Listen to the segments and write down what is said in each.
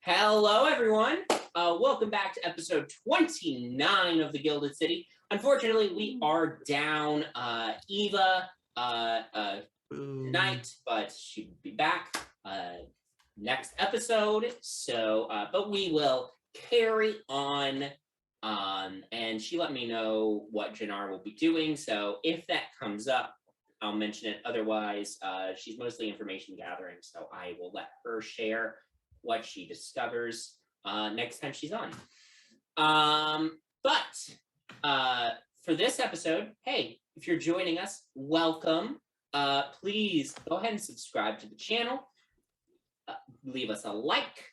Hello, everyone. Welcome back to episode 29 of the Gilded City. Unfortunately, we are down Eva tonight, but she will be back next episode. So, but we will carry on. And she let me know what Jannar will be doing. So if that comes up, I'll mention it. Otherwise, she's mostly information gathering. So I will let her share what she discovers next time she's on. But for this episode, hey, if you're joining us, welcome. Please go ahead and subscribe to the channel. Leave us a like.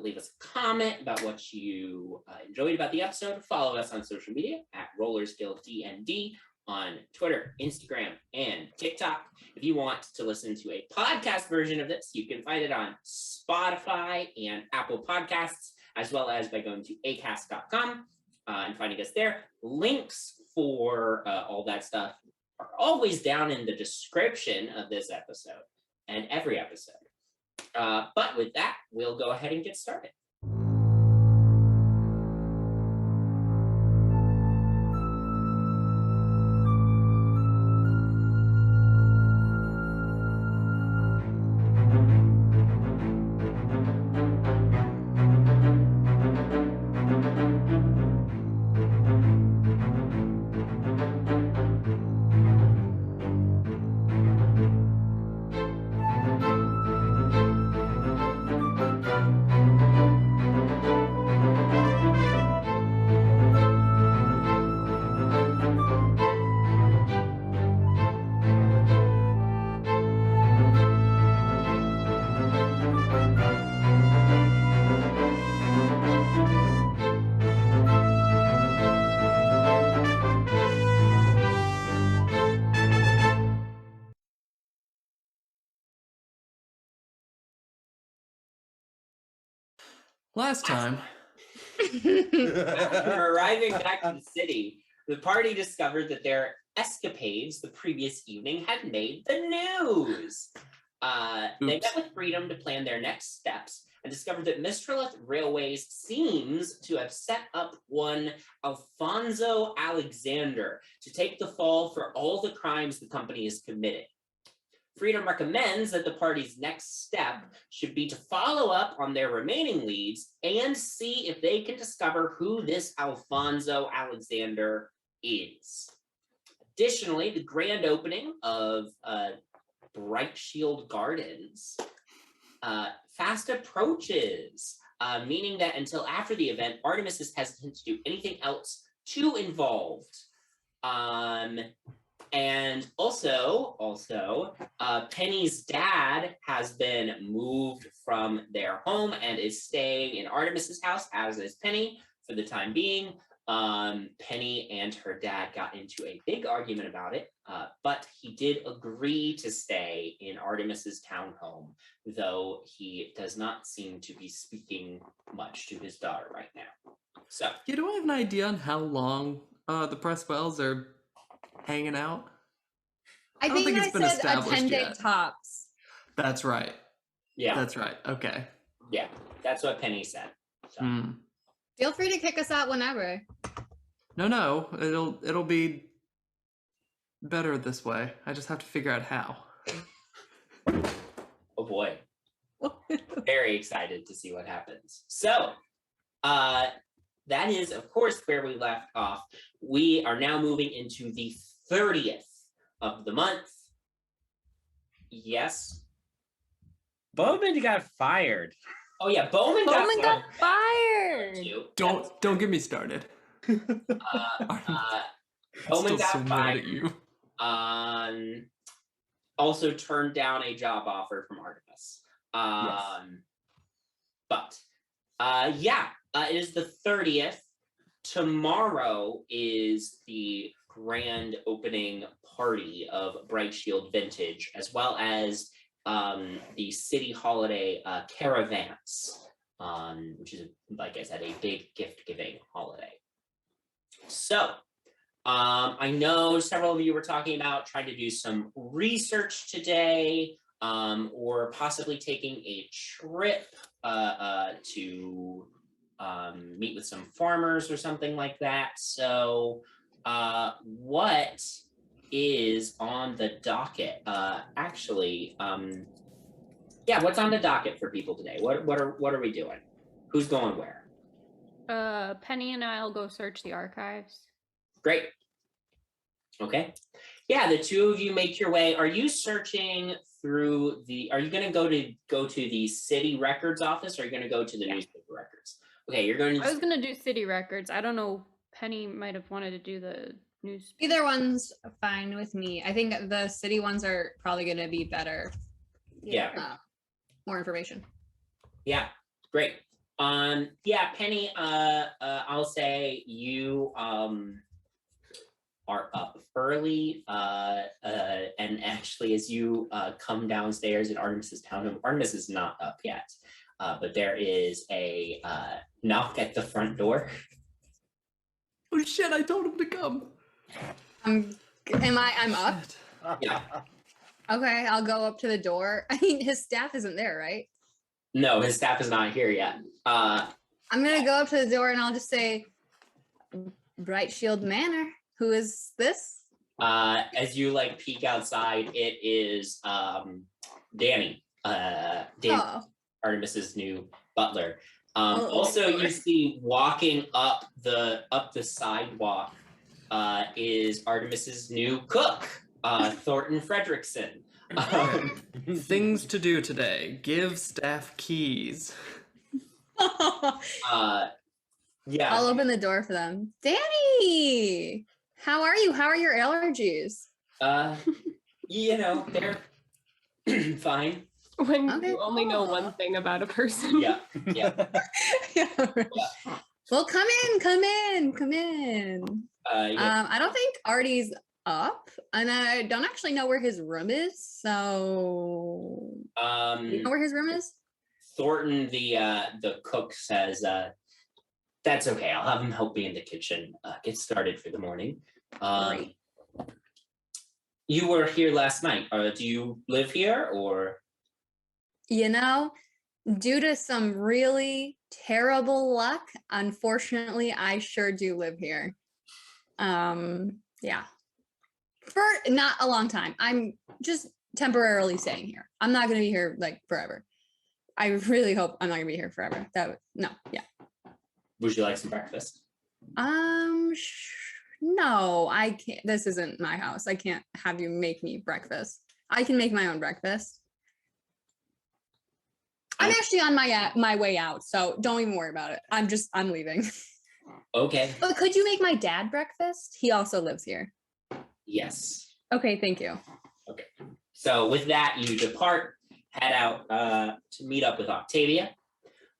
Leave us a comment about what you enjoyed about the episode. Follow us on social media at RollersGuildDND on Twitter, Instagram, and TikTok. If you want to listen to a podcast version of this, you can find it on Spotify and Apple Podcasts, as well as by going to acast.com and finding us there. Links for all that stuff are always down in the description of this episode and every episode. But with that, we'll go ahead and get started. Last time. After arriving back to the city, the party discovered that their escapades the previous evening had made the news. They met with Freedom to plan their next steps and discovered that Mistralith Railways seems to have set up one Alfonso Alexander to take the fall for all the crimes the company has committed. Freedom recommends that the party's next step should be to follow up on their remaining leads and see if they can discover who this Alfonso Alexander is. Additionally, the grand opening of Bright Shield Gardens fast approaches, meaning that until after the event, Artemis is hesitant to do anything else too involved. And also, Penny's dad has been moved from their home and is staying in Artemis's house, as is Penny, for the time being. Penny and her dad got into a big argument about it, but he did agree to stay in Artemis's townhome, though he does not seem to be speaking much to his daughter right now. So, Yeah, do I have an idea on how long the Presswells are hanging out? I think it's been said a 10-day tops. That's right. Yeah. That's right. Okay. Yeah, that's what Penny said. So. Feel free to kick us out whenever. No, it'll be better this way. I just have to figure out how. Oh boy. Very excited to see what happens. So, that is, of course, where we left off. We are now moving into the 30th of the month. Yes. Bowman got fired. Oh yeah, Bowman got fired. Don't get me started. Bowman got so fired. At you. Also turned down a job offer from Artemis. Yes. It is the 30th. Tomorrow is the grand opening party of Bright Shield Vintage, as well as the city holiday Caravance, which is, like I said, a big gift-giving holiday. So, I know several of you were talking about trying to do some research today or possibly taking a trip to meet with some farmers or something like that. So what is on the docket? What's on the docket for people today? What are we doing? Who's going where? Penny and I'll go search the archives. Great. Okay. Yeah, the two of you make your way. Are you searching through are you gonna go to the city records office, or are you gonna go to the newspaper records? Okay, you're going to I was gonna do city records. I don't know, Penny might have wanted to do the news. Either one's fine with me. I think the city ones are probably going to be better. Yeah. More information. Yeah, great. Penny, I'll say you are up early, and actually as you come downstairs in Artemis's townhome, Artemis is not up yet, but there is a knock at the front door. Oh shit, I told him to come. I'm up? Yeah. Okay, I'll go up to the door. I mean, his staff isn't there, right? No, his staff is not here yet. I'm gonna go up to the door and I'll just say, Bright Shield Manor, who is this? As you peek outside, it is Danny. Artemis's new butler. Also, you see walking up the sidewalk is Artemis's new cook, Thornton Fredrickson. Things to do today. Give staff keys. Yeah. I'll open the door for them. Danny, how are you? How are your allergies? They're fine. When Okay, you only know cool. one thing about a person. Yeah. Well, come in. I don't think Artie's up, and I don't actually know where his room is. So, you know where his room is? Thornton, the cook, says, "That's okay. I'll have him help me in the kitchen. Get started for the morning." Great. You were here last night. Do you live here, or? Due to some really terrible luck, unfortunately, I sure do live here. Yeah. For not a long time. I'm just temporarily staying here. I'm not going to be here forever. I really hope I'm not going to be here forever. Yeah. Would you like some breakfast? No, I can't. This isn't my house. I can't have you make me breakfast. I can make my own breakfast. I'm actually on my way out, so don't even worry about it. I'm leaving. Okay. But could you make my dad breakfast? He also lives here. Yes. Okay, thank you. Okay. So with that, you depart, head out to meet up with Octavia.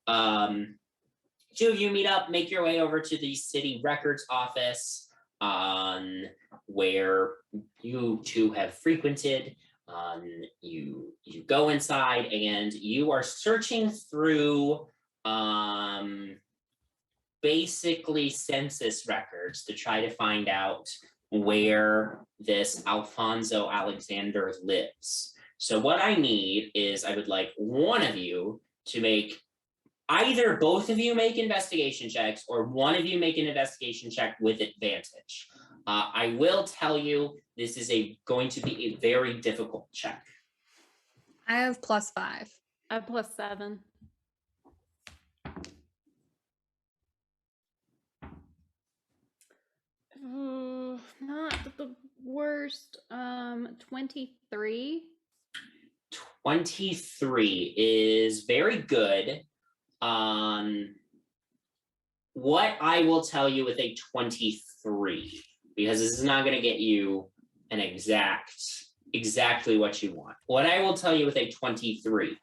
Two of you meet up, make your way over to the city records office, where you two have frequented. You go inside and you are searching through basically census records to try to find out where this Alfonso Alexander lives. So what I need is, I would like one of you to make, either both of you make investigation checks, or one of you make an investigation check with advantage. I will tell you, this is going to be a very difficult check. I have +5. I have +7. Not the worst. 23. 23 is very good. What I will tell you with a 23, because this is not going to get you an exactly what you want. What I will tell you with a 23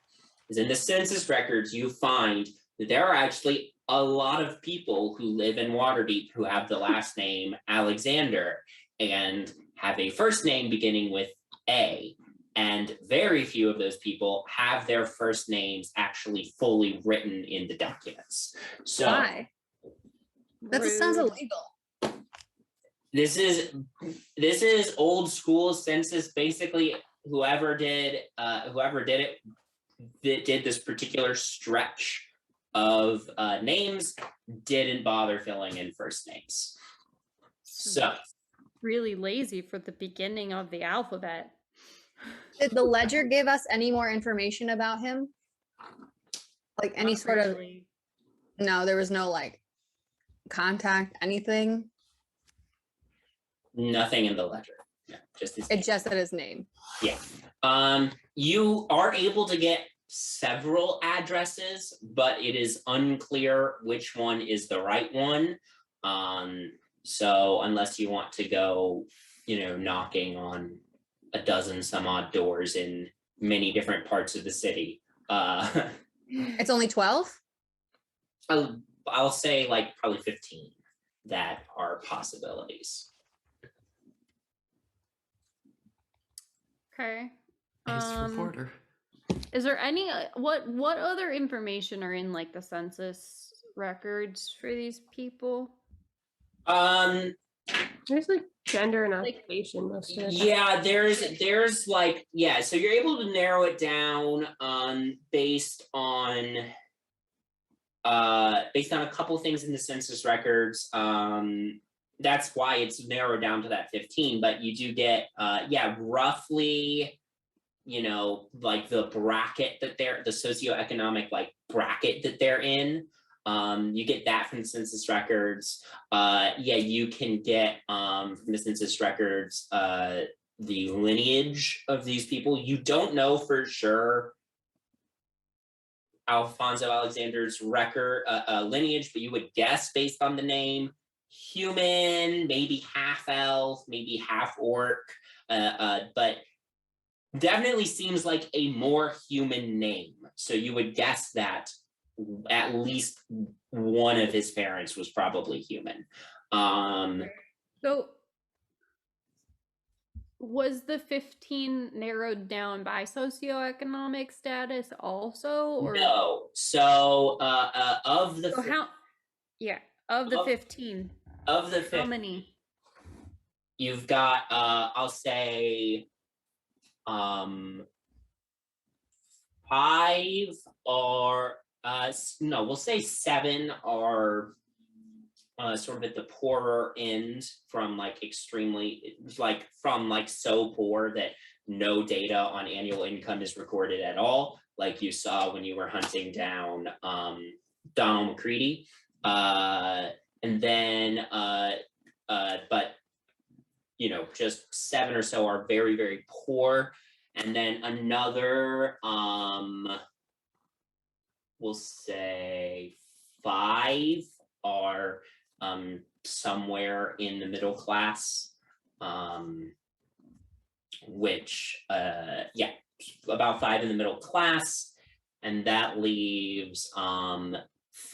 is, in the census records, you find that there are actually a lot of people who live in Waterdeep who have the last name Alexander and have a first name beginning with A. And very few of those people have their first names actually fully written in the documents. So Why? That just sounds Rude. illegal. this is old school census. Basically, whoever did it that did this particular stretch of names didn't bother filling in first names. So really lazy for the beginning of the alphabet. Did the ledger give us any more information about him? Like any Not sort of, really. no, there was no like contact, anything. nothing in the ledger. Yeah, just his name. It just said his name. Yeah. You are able to get several addresses, but it is unclear which one is the right one. So unless you want to go, knocking on a dozen some odd doors in many different parts of the city. It's only 12? I'll say like probably 15 that are possibilities. Okay. Ace for Porter. Is there any what other information are in like the census records for these people? There's like gender and occupation most of it. Yeah, there's like, yeah, so you're able to narrow it down based on a couple things in the census records. That's why it's narrowed down to that 15, but you do get roughly, like the bracket that the socioeconomic like bracket that they're in. You get that from the census records. You can get from the census records the lineage of these people. You don't know for sure Alfonso Alexander's record lineage, but you would guess based on the name, human, maybe half elf, maybe half orc, but definitely seems like a more human name. So you would guess that at least one of his parents was probably human. So was the 15 narrowed down by socioeconomic status also, or no? So of the so of the 15, of the 15, how many? You've got I'll say 5 or no, we'll say 7 are sort of at the poorer end, from like extremely, like from like so poor that no data on annual income is recorded at all, like you saw when you were hunting down Donald McCready. And then but just 7 or so are very, very poor. And then another we'll say 5 are somewhere in the middle class, which about 5 in the middle class, and that leaves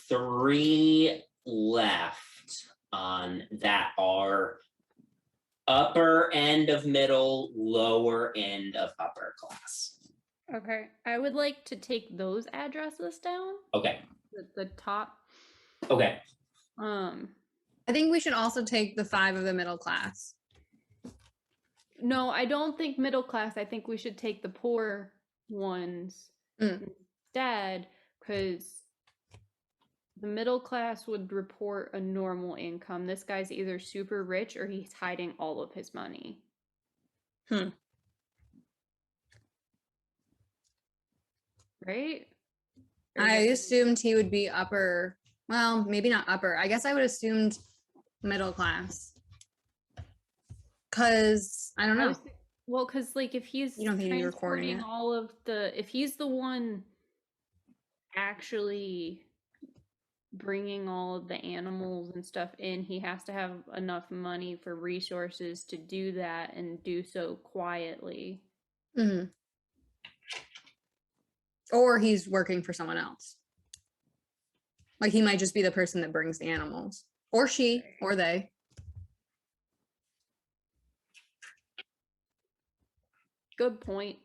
3 left that are upper end of middle, lower end of upper class. Okay, I would like to take those addresses down. Okay. The top. Okay. I think we should also take the 5 of the middle class. No, I don't think middle class. I think we should take the poor ones instead, because the middle class would report a normal income. This guy's either super rich or he's hiding all of his money. Right? I assumed he would be upper. Well, maybe not upper. I guess I would assumed middle class. Cause I don't know. Well, because like if he's You don't think he's recording transporting it? all of if he's the one actually bringing all of the animals and stuff in, he has to have enough money for resources to do that and do so quietly. Mm-hmm. Or he's working for someone else. Like he might just be the person that brings the animals, or she, or they. Good point.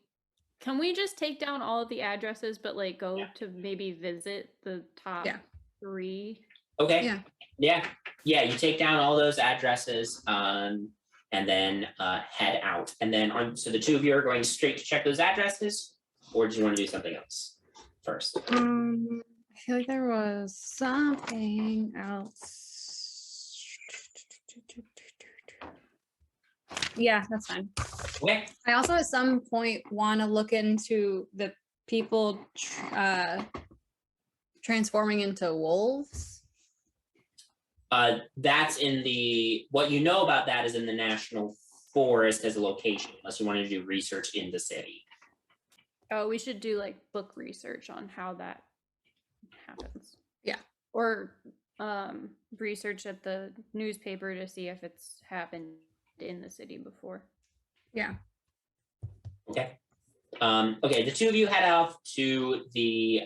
Can we just take down all of the addresses, but like go to maybe visit the top 3? Okay. Yeah. You take down all those addresses, and and then head out. And then so the two of you are going straight to check those addresses, or do you want to do something else first? I feel like there was something else. Yeah, that's fine. Okay. I also at some point want to look into the people transforming into wolves. That's in what you know about that is in the National Forest as a location, unless you want to do research in the city. Oh, we should do like book research on how that happens. Yeah. Or research at the newspaper to see if it's happened in the city before. Yeah. Okay. Okay, the two of you head off to the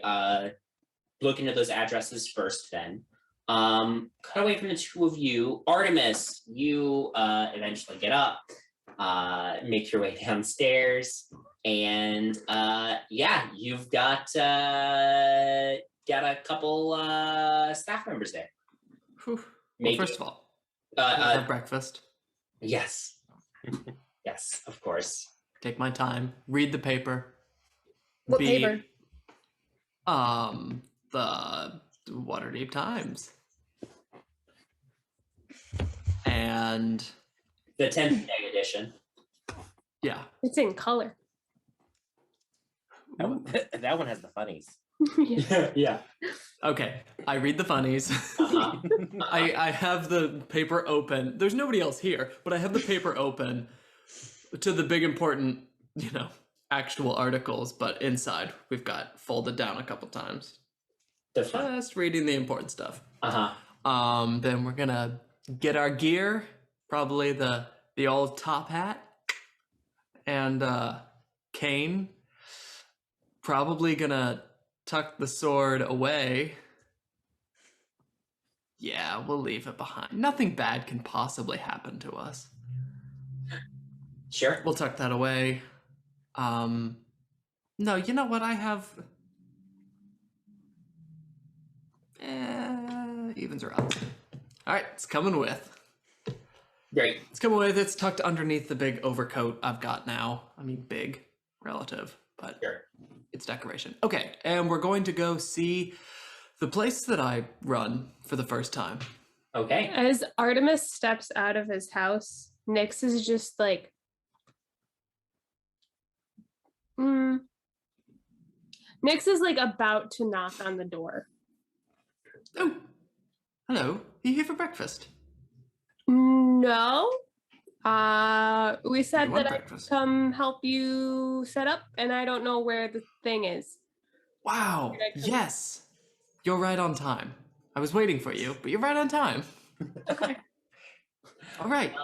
look into those addresses first then. Cut away from the two of you. Artemis, you eventually get up, make your way downstairs, and yeah, you've got a couple staff members there. Well, first of all, have breakfast. Yes. Yes, of course. Take my time. Read the paper. What paper? The Waterdeep Times. And the 10th day edition. Yeah. It's in color. That one has the funnies. Yeah. Okay, I read the funnies. Uh-huh. I have the paper open. There's nobody else here, but I have the paper open to the big important, actual articles, but inside we've got folded down a couple times. Just reading the important stuff. Then we're gonna get our gear, probably the old top hat and cane. Probably gonna tuck the sword away. Yeah, we'll leave it behind. Nothing bad can possibly happen to us. Sure. We'll tuck that away. No, you know what? I have... evens or odds. All right, it's coming with. Great. It's coming with. It's tucked underneath the big overcoat I've got now. I mean, big, relative, but sure. It's decoration. Okay, and we're going to go see the place that I run for the first time. Okay. As Artemis steps out of his house, Nyx is just like, Nyx is like about to knock on the door. Oh, hello. Are you here for breakfast? No. We said that I'd breakfast? come help you set up, and I don't know where the thing is. Wow. Yes. You're right on time. I was waiting for you, but you're right on time. Okay. All right.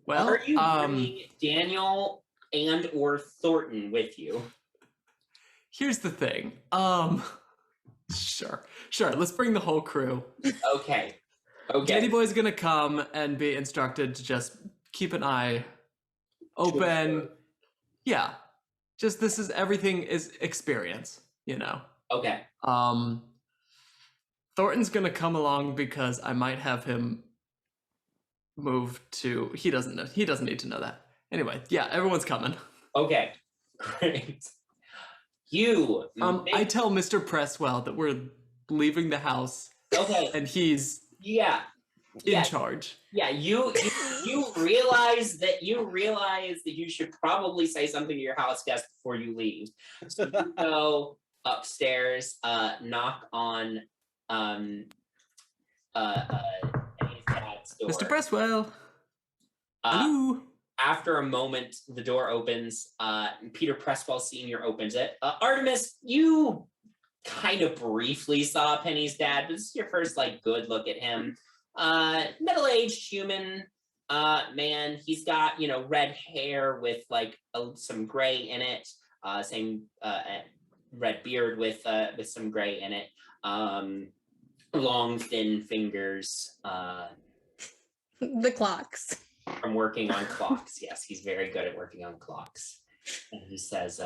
Well, are you bringing Daniel and or Thornton with you? Here's the thing. Sure. Let's bring the whole crew. Okay. Danny Boy's gonna come and be instructed to just keep an eye open. Sure. Yeah. Just everything is experience, Okay. Thornton's gonna come along because I might have him move to. He doesn't need to know that. Anyway, yeah, everyone's coming. Okay. Great. You. I tell Mr. Presswell that we're leaving the house. Okay. And he's in charge. Yeah, you realize that you should probably say something to your house guest before you leave. So you go upstairs, knock on Eddie's dad's door. Mr. Presswell. Hello. After a moment, the door opens. Peter Presswell Sr. opens it. Artemis, you kind of briefly saw Penny's dad, but this is your first good look at him. Middle-aged human man. He's got red hair with some gray in it. Same red beard with some gray in it. Long thin fingers. The clocks. From working on clocks. Yes, he's very good at working on clocks. And he says,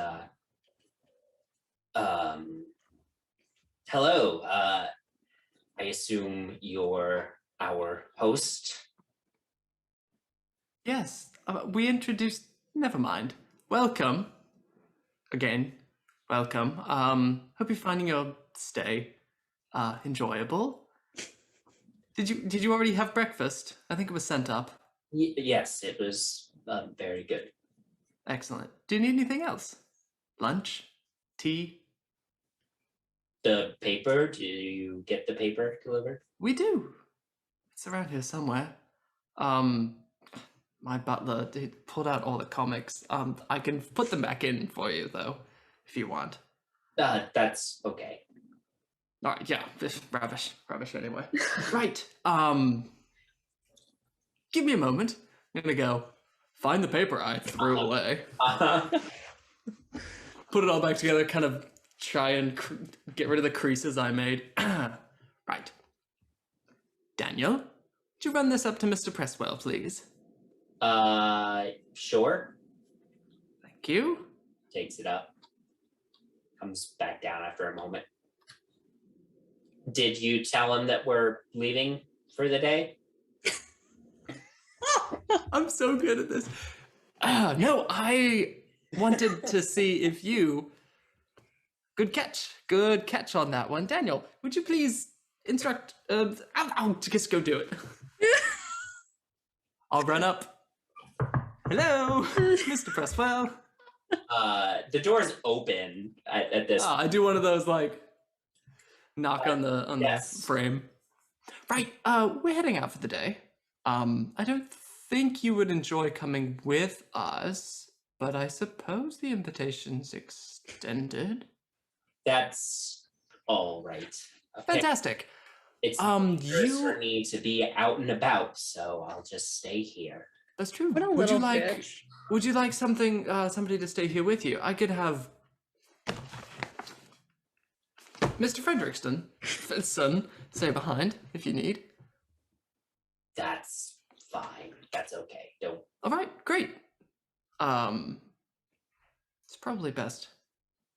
hello, I assume you're our host? Yes, we introduced. Never mind. Welcome. Again, welcome. Hope you're finding your stay enjoyable. Did you already have breakfast? I think it was sent up. Yes, it was very good. Excellent. Do you need anything else? Lunch? Tea? The paper? Do you get the paper delivered? We do. It's around here somewhere. My butler pulled out all the comics. I can put them back in for you though, if you want. That's okay. All right, yeah, rubbish anyway. Right. Give me a moment. I'm gonna go find the paper I threw away. Put it all back together. Kind of try and get rid of the creases I made. Right. Daniel, would you run this up to Mr. Presswell, please? Sure. Thank you. Takes it up. Comes back down after a moment. Did you tell him that we're leaving for the day? I'm so good at this. No, I wanted to see if you... Good catch on that one. Daniel, would you please instruct... I'll just go do it. I'll run up. Hello, Mr. Presswell. The door's open at this. I do one of those, like, knock on the Yes. frame. Right, we're heading out for the day. I don't think you would enjoy coming with us, but I suppose the invitation's extended. That's all right. Okay. Fantastic. It's dangerous for me to be out and about, so I'll just stay here. That's true. What a Would you little like bitch. Would you like something somebody to stay here with you? I could have Mr. Frederickson stay behind if you need. That's fine. That's okay. Don't. All right, great. It's probably best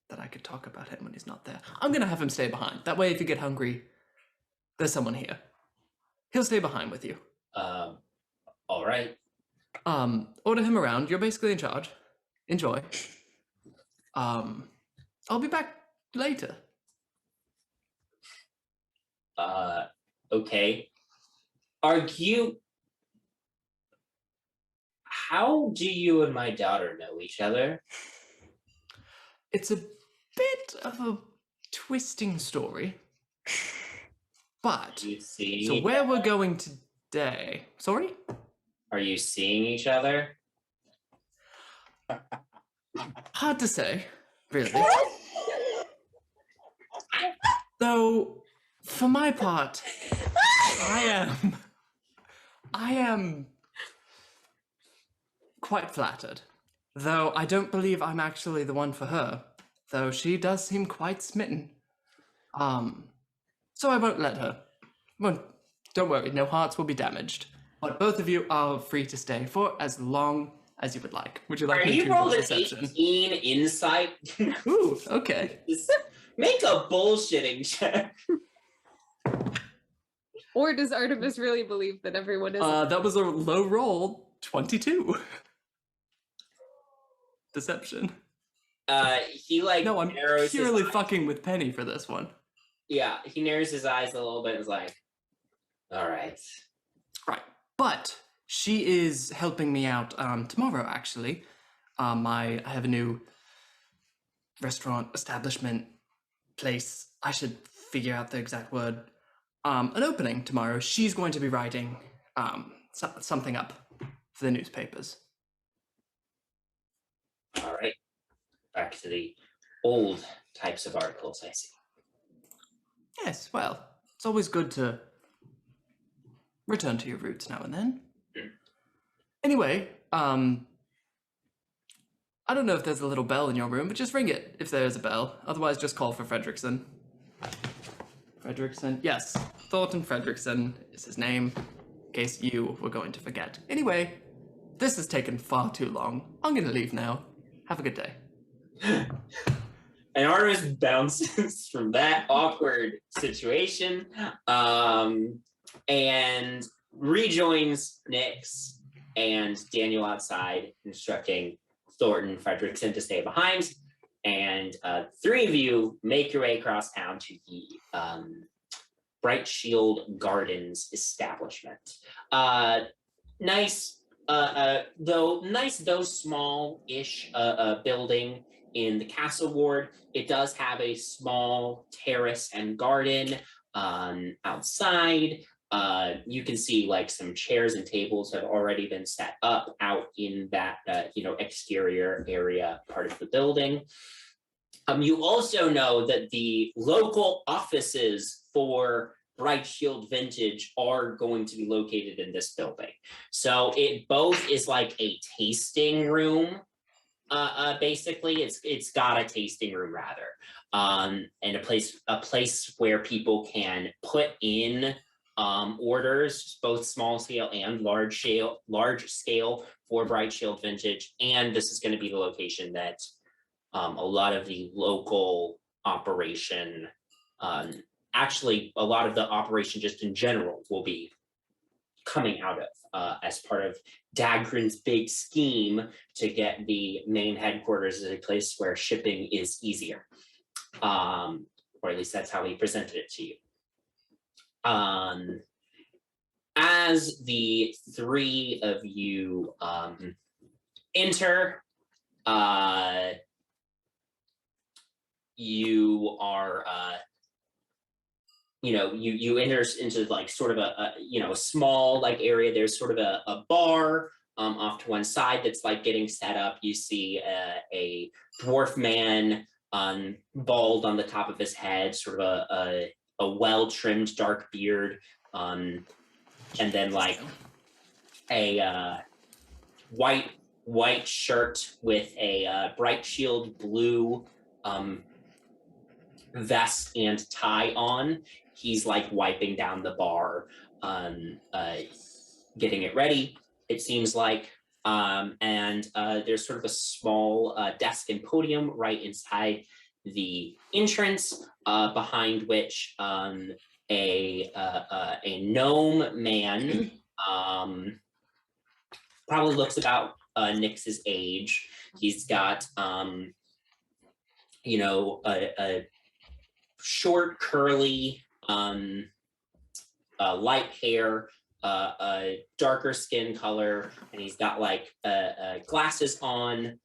that I could talk about him when he's not there. I'm gonna have him stay behind. That way, if you get hungry, there's someone here. He'll stay behind with you. All right. Order him around. You're basically in charge. Enjoy. I'll be back later. Okay. How do you and my daughter know each other? It's a bit of a twisting story. But, You see? so where we're going today... Sorry? Are you seeing each other? Hard to say, really. Though, for my part, I am quite flattered. Though I don't believe I'm actually the one for her. Though she does seem quite smitten. So I won't let her. Don't worry, no hearts will be damaged. But both of you are free to stay for as long as you would like. Would you like me to roll an deception? 18 insight? Ooh, okay. Just make a bullshitting check. Or does Artemis really believe that everyone is? That was a low roll, 22. Deception. He like No, I'm narrows purely his eyes. fucking with Penny for this one. Yeah, he narrows his eyes a little bit and is like, all right. Right. But she is helping me out tomorrow, actually. I have a new restaurant, establishment, place. I should figure out the exact word. An opening tomorrow. She's going to be writing something up for the newspapers. All right. Back to the old types of articles, I see. Yes, well, it's always good to return to your roots now and then. Anyway, I don't know if there's a little bell in your room, but just ring it if there is a bell. Otherwise, just call for Frederickson. Frederickson, yes, Thornton Frederickson is his name, in case you were going to forget. Anyway, this has taken far too long. I'm gonna leave now. Have a good day. And Artemis bounces from that awkward situation and rejoins Nyx and Daniel outside instructing Thornton Fredrickson to stay behind. And 3 of you make your way across town to the Bright Shield Gardens establishment. Nice, though small-ish building in the castle ward. It does have a small terrace and garden outside. You can see like some chairs and tables have already been set up out in that exterior area part of the building. You also know that the local offices for Bright Shield Vintage are going to be located in this building. So it both is like a tasting room. Basically, it's got a tasting room rather, and a place where people can put in orders, both small scale and large scale for Bright Shield Vintage. And this is going to be the location that a lot of the local operation, actually a lot of the operation just in general will be coming out of as part of Dagrin's big scheme to get the main headquarters as a place where shipping is easier. Or at least that's how he presented it to you. As the 3 of you enter, you are you enter into like sort of a small like area. There's sort of a bar off to one side that's like getting set up. You see a dwarf man bald on the top of his head, sort of a well-trimmed dark beard, and then like a white shirt with a Bright Shield blue vest and tie on. He's like wiping down the bar, getting it ready, it seems like. And there's sort of a small desk and podium right inside the entrance, behind which a gnome man, probably looks about Nyx's age. He's got a short, curly, light hair, a darker skin color, and he's got like glasses on,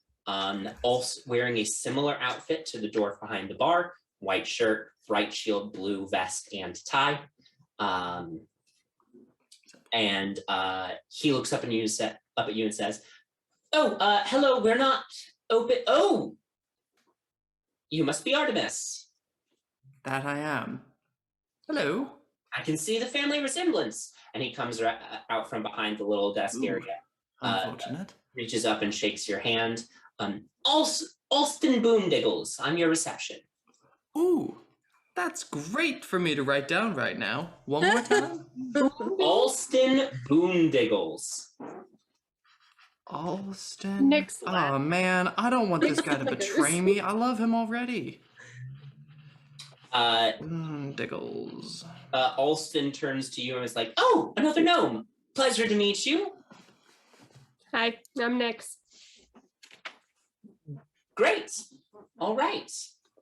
also wearing a similar outfit to the dwarf behind the bar, white shirt, Bright Shield blue vest and tie. And he looks up at you and says, "Oh, hello, we're not open." "Oh, you must be Artemis." That I am. Hello. "I can see the family resemblance." And he comes out from behind the little desk area. Unfortunate. Reaches up and shakes your hand. Alston Boondiggles, I'm your reception. Ooh, that's great for me to write down right now. One more time. Alston Boondiggles. Alston. Nyx Oh laughed. man, I don't want this guy to betray me. I love him already. Diggles. Alston turns to you and is like, "Oh, another gnome. Pleasure to meet you." Hi, I'm Nyx. "Great. All right.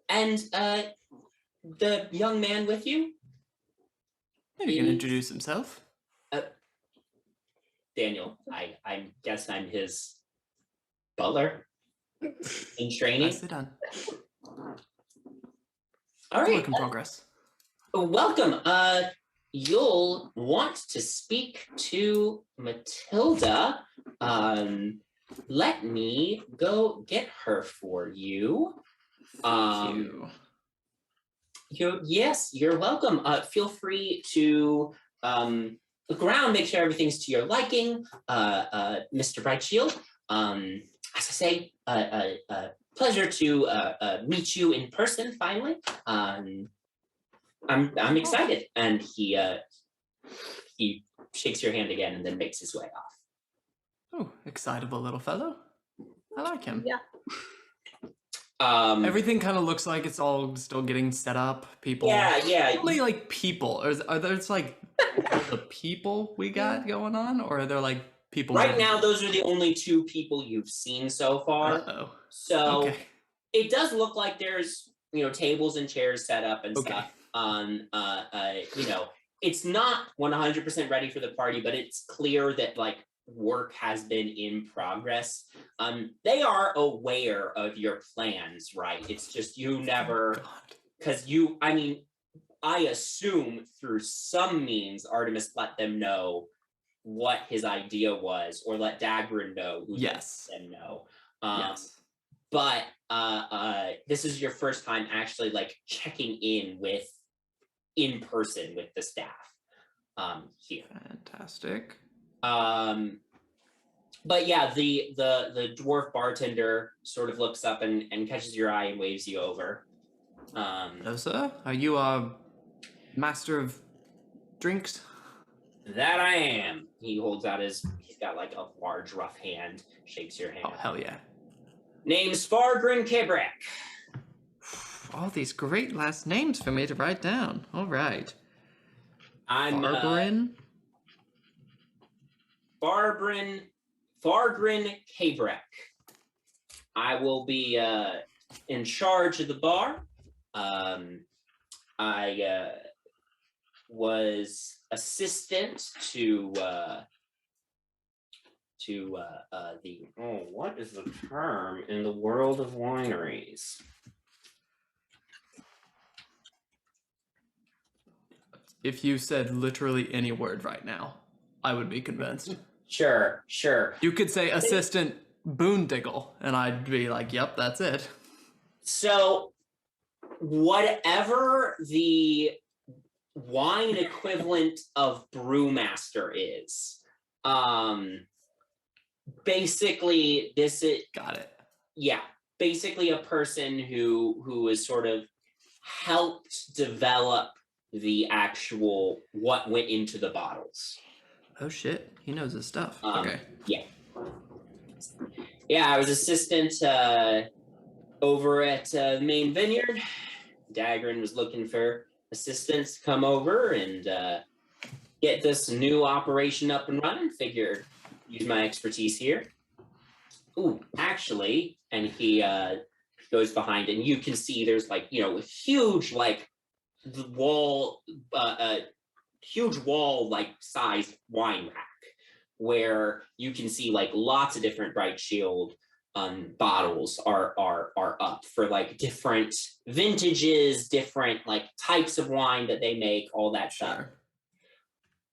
And the young man with you?" Maybe he can introduce himself. "Daniel. I guess I'm his butler in training." Nicely done. All right. Work in progress. Welcome. You'll want to speak to Matilda. Let me go get her for you. Thank you. Yes, you're welcome. Feel free to look around, make sure everything's to your liking, Mr. Brightshield. As I say, pleasure to meet you in person finally. I'm excited. And he shakes your hand again and then makes his way off. Oh, excitable little fellow. I like him. Yeah. Everything kind of looks like it's all still getting set up. People. Yeah. Only like people. Are there like the people we got going on, or are there like people. Right now, those are the only 2 people you've seen so far. Uh-oh. So Okay. it does look like there's, tables and chairs set up and Okay. stuff. It's not 100% ready for the party, but it's clear that like work has been in progress. They are aware of your plans, right? It's just you never, because I assume through some means Artemis let them know what his idea was, or let Dagrin know who Yes. let them know. Yes. But this is your first time actually like checking in person with the staff here. Fantastic. But yeah, the dwarf bartender sort of looks up and catches your eye and waves you over. Hello, sir. Are you a master of drinks? That I am. He holds out he's got like a large rough hand, shakes your hand. Oh, hell yeah. Name's Fargrin Kibrek. All these great last names for me to write down. All right. I'm Fargrin Kibrek. I will be in charge of the bar. I was assistant to what is the term in the world of wineries? If you said literally any word right now, I would be convinced. Sure. You could say assistant boondiggle, and I'd be like, yep, that's it. So, whatever the wine equivalent of brewmaster is, basically this is Got it. Yeah, basically a person who is sort of helped develop the actual what went into the bottles. Oh shit, he knows his stuff. Okay. Yeah, I was assistant over at the main vineyard. Dagrin was looking for assistants to come over and get this new operation up and running. Figured use my expertise here. Ooh, actually, and he goes behind, and you can see there's like a huge like the wall, huge wall like sized wine rack where you can see like lots of different Bright Shield bottles are up for like different vintages, different like types of wine that they make, all that stuff.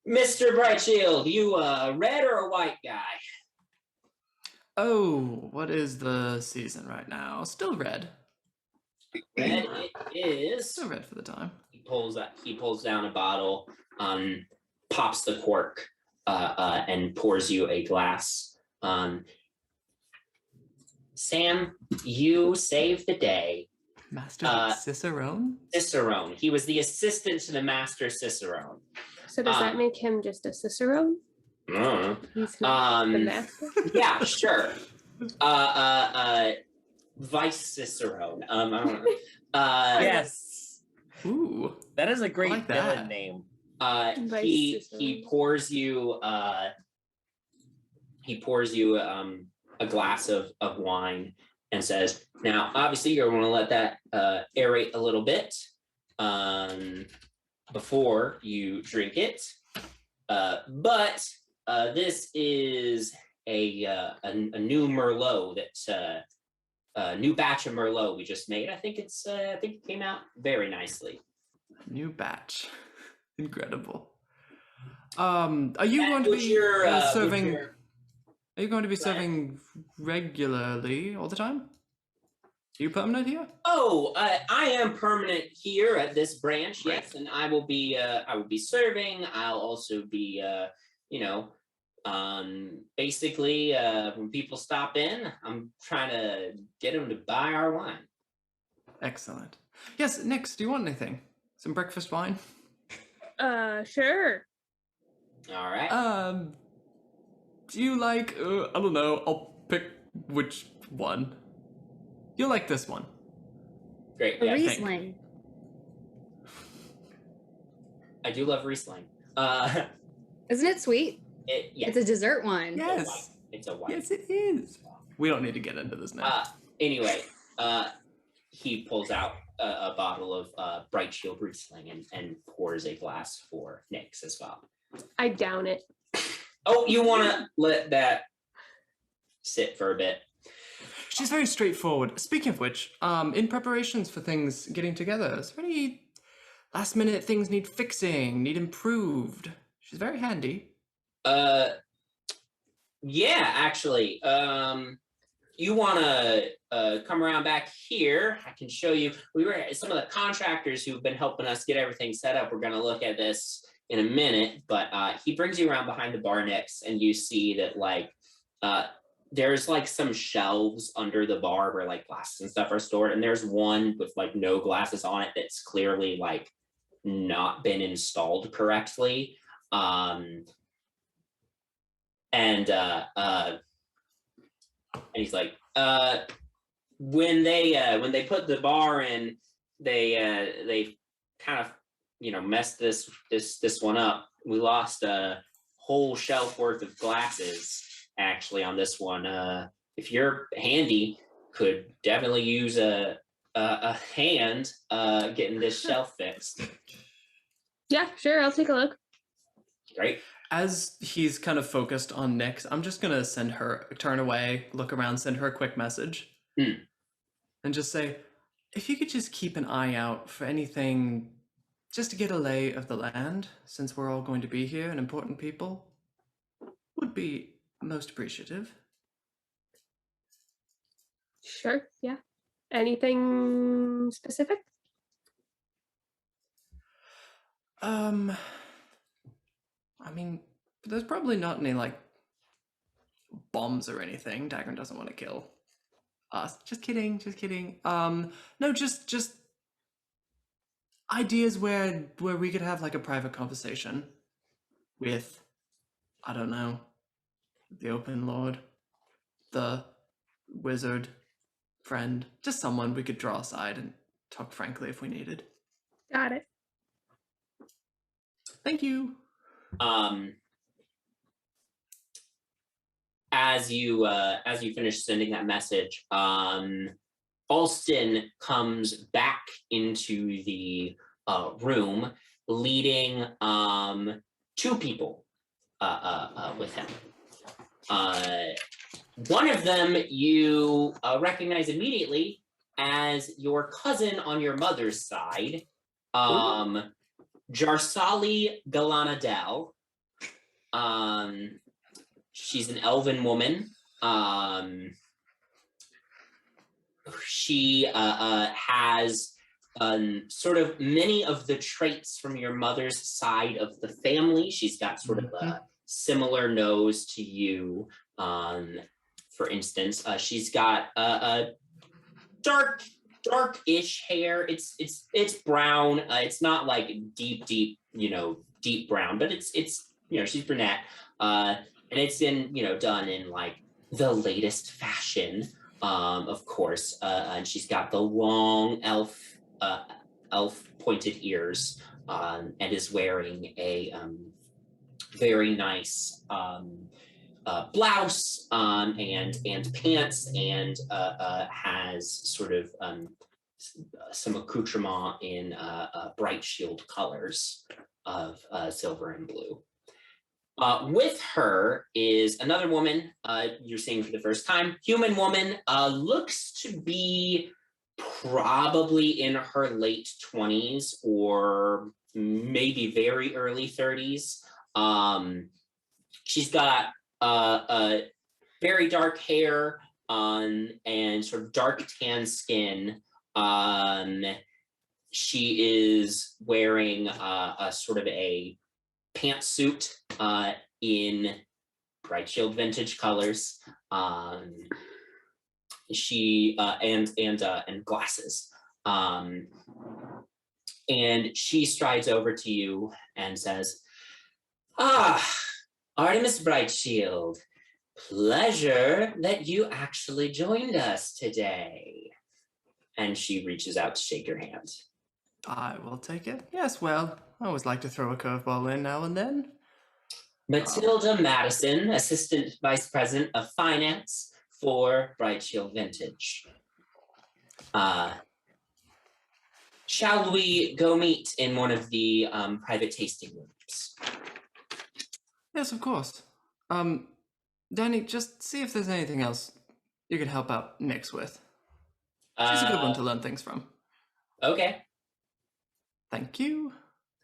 Mr. Bright Shield, you a red or a white guy? Oh, what is the season right now? Still red. Red it is. Still red for the time. He pulls down a bottle, pops the cork, and pours you a glass. Sam, you saved the day. Master Cicerone? Cicerone. He was the assistant to the Master Cicerone. So does that make him just a Cicerone? He's not the master? Yeah, sure. Vice Cicerone. I don't know. Yes. Ooh. That is a great like villain that. name. He pours you a glass of wine and says, now obviously you're going to let that aerate a little bit before you drink it, but this is a new Merlot that's a new batch of Merlot we just made. I think it came out very nicely. New batch. Incredible. Are you going to be serving? Are you going to be serving regularly all the time? Are you permanent here? Oh, I am permanent here at this branch, yes, and I will be serving. I'll also be basically when people stop in, I'm trying to get them to buy our wine. Excellent. Yes, Nix, do you want anything? Some breakfast wine? Sure. All right. Do you like, I don't know, I'll pick which one. You'll like this one. Great. Yeah, Riesling. I do love Riesling. Isn't it sweet? Yeah. It's a dessert one. Yes. It's a white. Yes, it is. We don't need to get into this now. Anyway, he pulls out a bottle of Bright Shield Riesling and pours a glass for Nyx as well. I down it. Oh, you want to let that sit for a bit? She's very straightforward. Speaking of which, in preparations for things getting together, is there any last minute things need fixing, need improved? She's very handy. Yeah, actually. You want to come around back here? I can show you. Some of the contractors who've been helping us get everything set up. We're going to look at this in a minute, but he brings you around behind the bar, Nyx, and you see that like there's like some shelves under the bar where like glasses and stuff are stored, and there's one with like no glasses on it that's clearly like not been installed correctly. And he's like, when they put the bar in, they kind of messed this one up. We lost a whole shelf worth of glasses actually on this one. If you're handy, could definitely use a hand getting this shelf fixed. Yeah, sure. I'll take a look. Great. As he's kind of focused on Nyx, I'm just going to turn away, look around, send her a quick message. And just say, if you could just keep an eye out for anything, just to get a lay of the land, since we're all going to be here and important people, would be most appreciative. Sure, yeah. Anything specific? I mean, there's probably not any, like, bombs or anything. Dagran doesn't want to kill us. Just kidding. No, just ideas where we could have, like, a private conversation with, I don't know, the Open Lord, the wizard friend, just someone we could draw aside and talk frankly if we needed. Got it. Thank you. As you finish sending that message, Alston comes back into the room, leading two people with him. One of them you recognize immediately as your cousin on your mother's side, Jarsali Galanadel. She's an elven woman. She has sort of many of the traits from your mother's side of the family. She's got sort of a similar nose to you. For instance, she's got a dark-ish hair. It's brown. It's not like deep brown, but it's she's brunette. And it's done in like the latest fashion, of course. And she's got the long elf pointed ears, and is wearing a very nice blouse and pants, and has sort of some accoutrement in bright shield colors of silver and blue. With her is another woman you're seeing for the first time. Human woman, looks to be probably in her late 20s or maybe very early 30s. She's got very dark hair and sort of dark tan skin. She is wearing a sort of a pantsuit in bright shield vintage colors. She and glasses. And she strides over to you and says, Artemis Brightshield, pleasure that you actually joined us today. And she reaches out to shake your hand. I will take it. Yes, well, I always like to throw a curveball in now and then. Matilda Madison, Assistant Vice President of Finance for Bright Shield Vintage. Shall we go meet in one of the private tasting rooms? Yes, of course. Danny, just see if there's anything else you could help out Nyx with. She's a good one to learn things from. Okay. Thank you.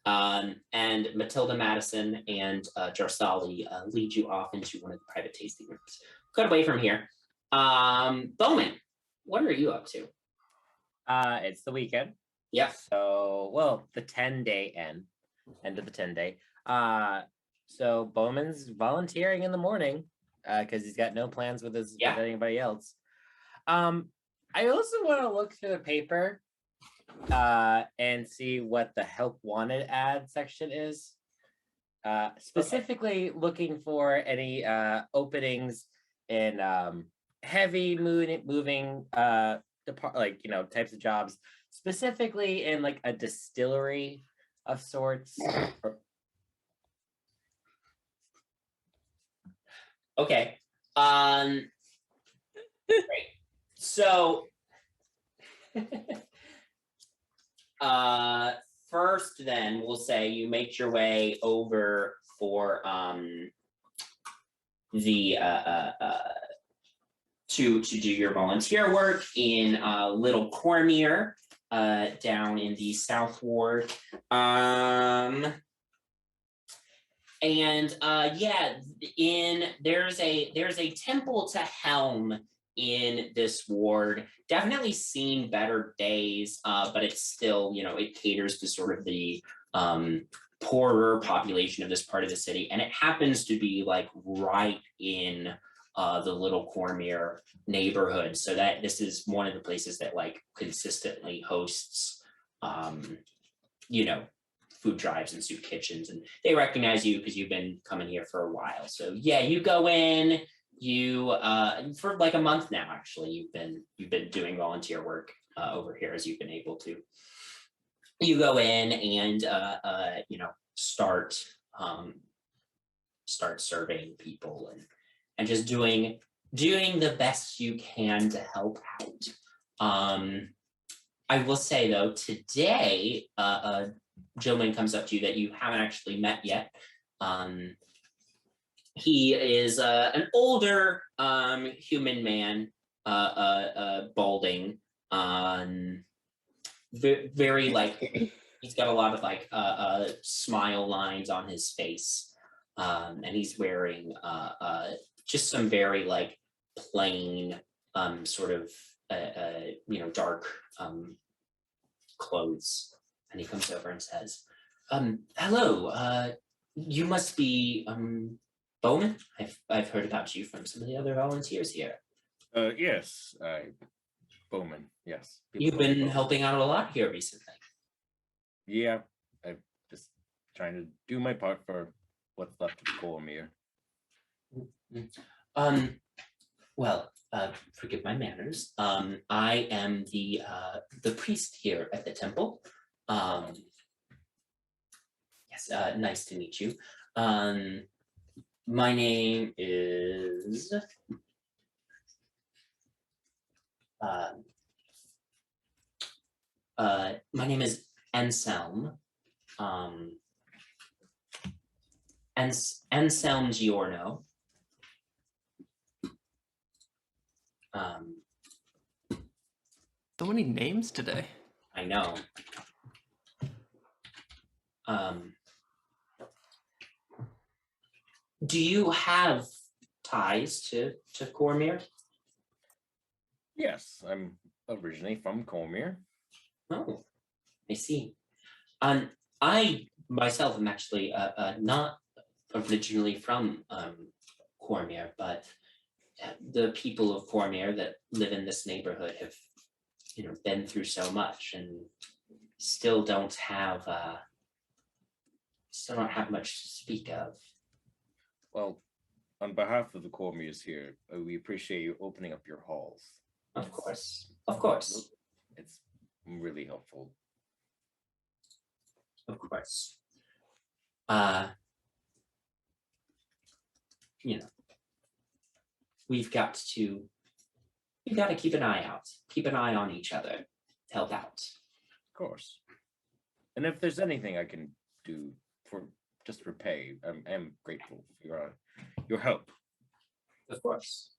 And Matilda Madison and Jarsali lead you off into one of the private tasting rooms. Cut away from here. Bowman, what are you up to? It's the weekend. Yeah. So, well, the 10-day end of the 10-day. So Bowman's volunteering in the morning because he's got no plans with with anybody else. I also want to look through the paper and see what the help wanted ad section is. Specifically looking for any openings in heavy moving types of jobs, specifically in like a distillery of sorts. Okay. Great. So first then we'll say you make your way over for the to do your volunteer work in Little Cormier down in the South Ward. And there's a temple to Helm in this ward. Definitely seen better days, but it's still, it caters to sort of the poorer population of this part of the city, and it happens to be like right in the Little Cormier neighborhood, so that this is one of the places that like consistently hosts food drives and soup kitchens, and they recognize you because you've been coming here for a while. So yeah, you go in, you for like a month now actually you've been doing volunteer work over here as you've been able to. You go in and start serving people and just doing the best you can to help out. I will say though, today a gentleman comes up to you that you haven't actually met yet. He is an older human man, balding, very like he's got a lot of like smile lines on his face, and he's wearing just some very like plain sort of dark clothes. And he comes over and says, hello, you must be Bowman? I've heard about you from some of the other volunteers here. Yes, Bowman, yes. You've been helping out a lot here recently. Yeah, I'm just trying to do my part for what's left of Cormier. Well, forgive my manners. I am the priest here at the temple. Yes, nice to meet you. My name is Anselm. Anselm Giorno. So many names today. I know. Do you have ties to Cormier? Yes, I'm originally from Cormier. Oh, I see. I myself am actually not originally from Cormier, but the people of Cormier that live in this neighborhood have, been through so much and still don't have much to speak of. Well, on behalf of the Cormiers here, we appreciate you opening up your halls. Of course. It's really helpful. Of course. we've got to keep an eye out, keep an eye on each other, help out. Of course. And if there's anything I can do for just repay, I'm grateful for your help. Of course.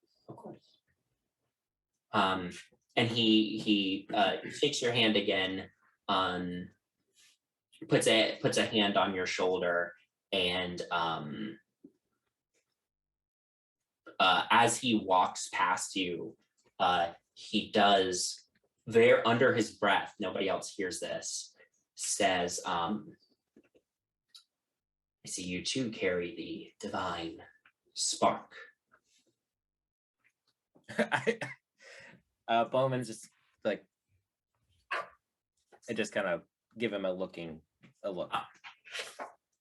And he shakes your hand again, puts a hand on your shoulder, and as he walks past you, he does, there under his breath, nobody else hears this, says, I see you too carry the divine spark. Bowman's just like, I just kind of give him a look.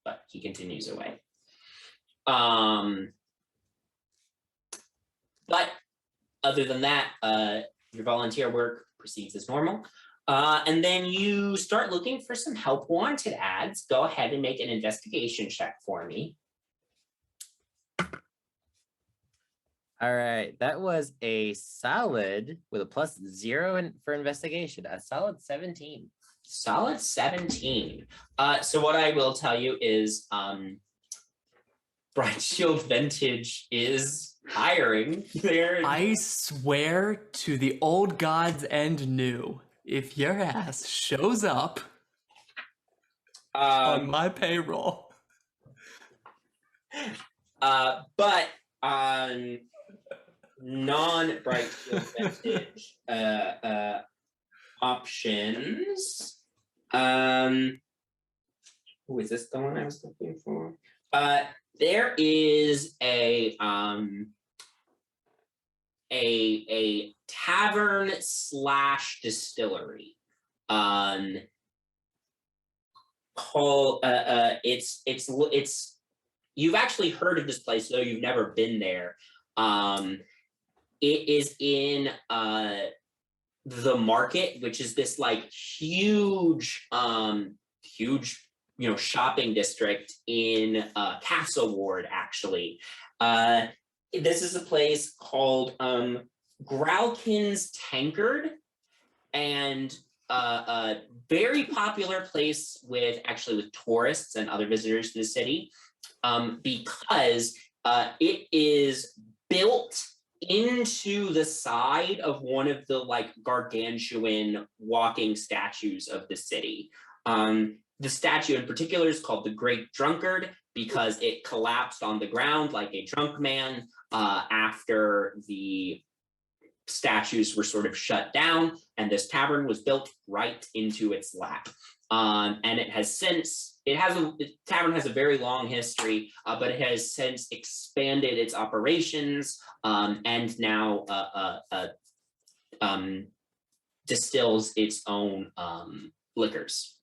But he continues away. But other than that, your volunteer work proceeds as normal. And then you start looking for some help wanted ads. Go ahead and make an investigation check for me. All right, that was a solid with a +0 for investigation, a solid 17. Solid 17. So what I will tell you is Bright Shield Vintage is hiring. I swear to the old gods and new, if your ass shows up on my payroll. But on non-Bright Shield Vintage options, who is this the one I was looking for? There is a tavern / distillery. Called it's you've actually heard of this place, though you've never been there. It is in the market, which is this like huge shopping district in Castle Ward, actually. This is a place called Growlkin's Tankard, and a very popular place with tourists and other visitors to the city, because it is built into the side of one of the like gargantuan walking statues of the city. The statue in particular is called the Great Drunkard because it collapsed on the ground like a drunk man after the statues were sort of shut down, and this tavern was built right into its lap. And the tavern has a very long history, but it has since expanded its operations, and now distills its own liquors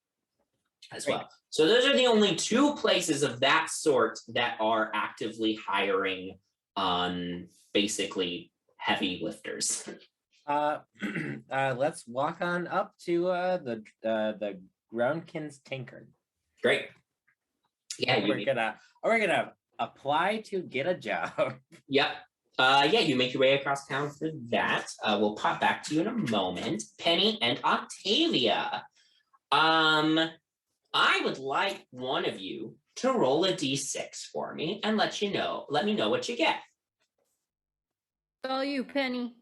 as well. So those are the only two places of that sort that are actively hiring basically heavy lifters. Let's walk on up to the Groundkin's Tankard. Great. Yeah, we're gonna apply to get a job. Yep. You make your way across town for that. We'll pop back to you in a moment. Penny and Octavia. I would like one of you to roll a d6 for me and let me know what you get. All you, Penny.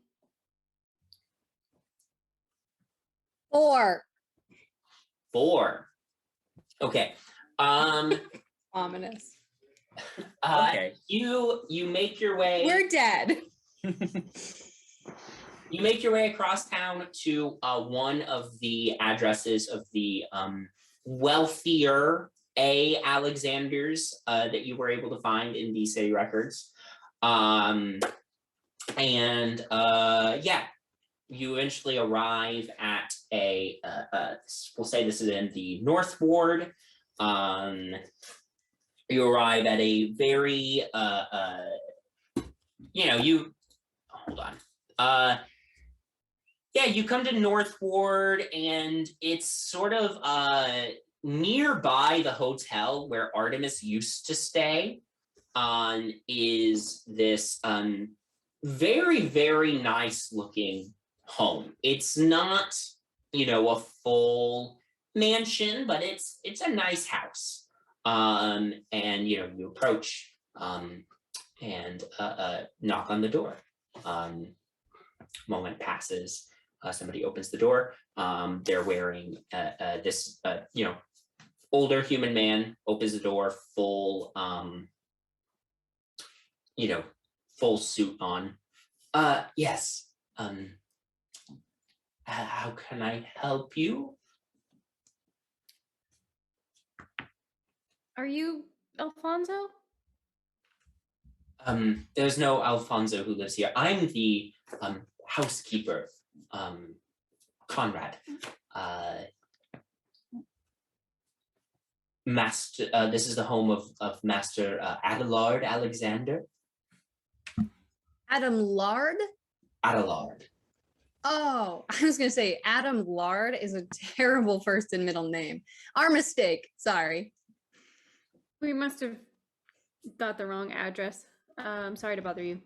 4. 4. Okay. Ominous. Okay. You make your way. We're dead. You make your way across town to one of the addresses of the wealthier Alexanders that you were able to find in the city records. You eventually arrive at we'll say this is in the North Ward. You arrive at a very, hold on. You come to North Ward, and it's sort of nearby the hotel where Artemis used to stay. is this very, very nice looking home. It's not, a full mansion, but it's a nice house. And you approach and knock on the door. Moment passes. Somebody opens the door. They're wearing this older human man opens the door, full full suit on. Yes. How can I help you? Are you Alfonso? There's no Alfonso who lives here. I'm the housekeeper, Conrad. Master, this is the home of Master Adelard Alexander. Adam Lard? Adelard. Oh, I was gonna say Adam Lard is a terrible first and middle name. Our mistake. Sorry. We must have got the wrong address. Sorry to bother you.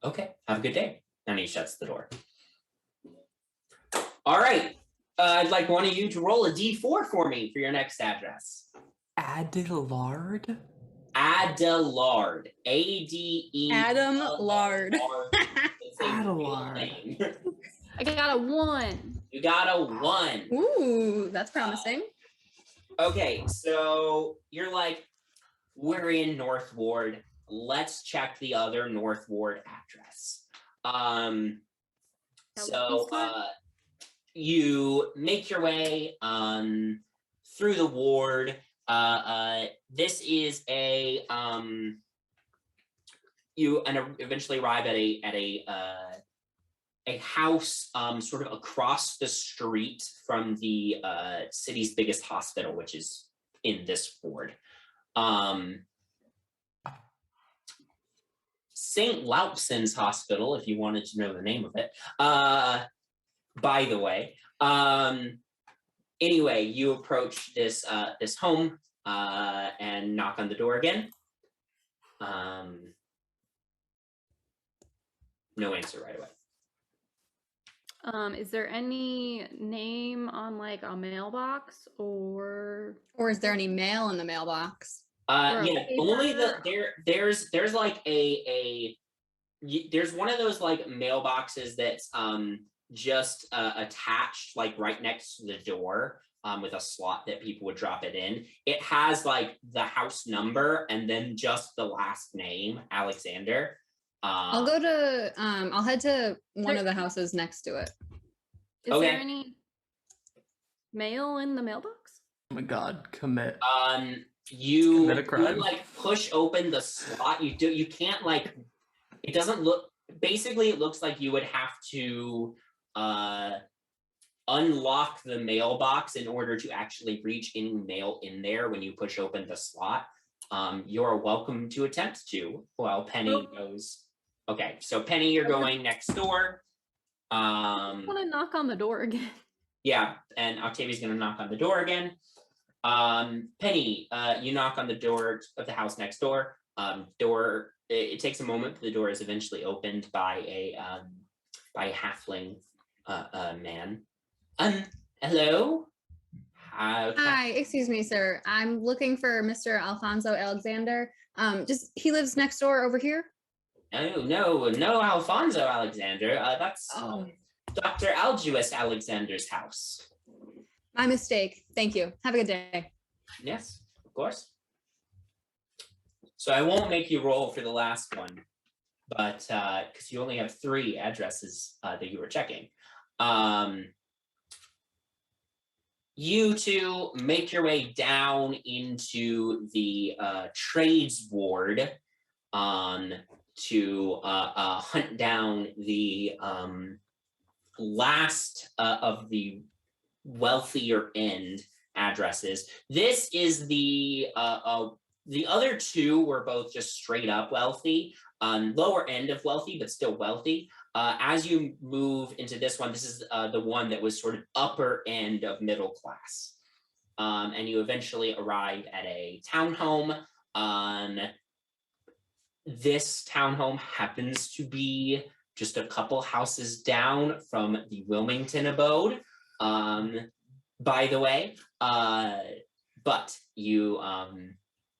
Okay. Have a good day. And he shuts the door. All right. I'd like one of you to roll a d4 for me for your next address. Adelard? Adelard. A-D-E. Adam Lard. Adelard. I got a 1. You got a 1. Ooh, that's promising. Okay, so you're like, we're in North Ward. Let's check the other North Ward address. You make your way through the ward. This is you eventually arrive at a house sort of across the street from the city's biggest hospital, which is in this ward. St. Laupson's Hospital, if you wanted to know the name of it. By the way, anyway, you approach this home and knock on the door again. No answer right away. Is there any name on like a mailbox or is there any mail in the mailbox? Yeah, only there's like there's one of those like mailboxes that's just attached like right next to the door with a slot that people would drop it in. It has like the house number and then just the last name, Alexander. I'll head to one of the houses next to it. Is there any mail in the mailbox? Oh my god, commit. You commit a crime. like push open the slot. You can't like, it doesn't look, basically it looks like you would have to unlock the mailbox in order to actually reach any mail in there when you push open the slot. You're welcome to attempt to while Penny goes. Okay, so Penny, you're going next door. I want to knock on the door again. Yeah, and Octavia's gonna knock on the door again. Penny, you knock on the door of the house next door. It takes a moment, but the door is eventually opened by a halfling man. Hello? Hi, excuse me, sir. I'm looking for Mr. Alfonso Alexander. He lives next door over here? Oh, no, Alfonso Alexander. That's Dr. Algius Alexander's house. My mistake. Thank you. Have a good day. Yes, of course. So I won't make you roll for the last one, but because you only have 3 addresses that you were checking. You two make your way down into the trades ward to hunt down the last of the wealthier end addresses. This is the other 2 were both just straight up wealthy, lower end of wealthy, but still wealthy. As you move into this one, this is the one that was sort of upper end of middle class. And you eventually arrive at a townhome This townhome happens to be just a couple houses down from the Wilmington abode. By the way, but you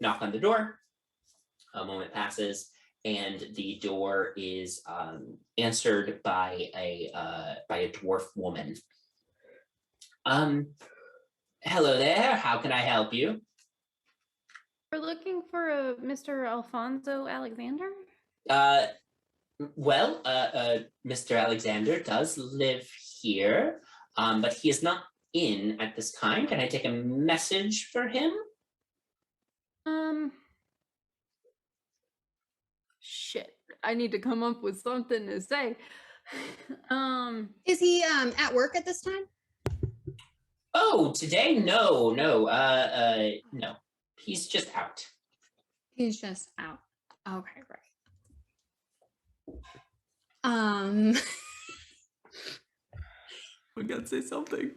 knock on the door. A moment passes, and the door is answered by a dwarf woman. Hello there. How can I help you? We're looking for a Mr. Alfonso Alexander. Well, Mr. Alexander does live here, but he is not in at this time. Can I take a message for him? Shit. I need to come up with something to say. Is he at work at this time? Oh, today? No. No. He's just out. He's just out. Okay, right. We gotta say something.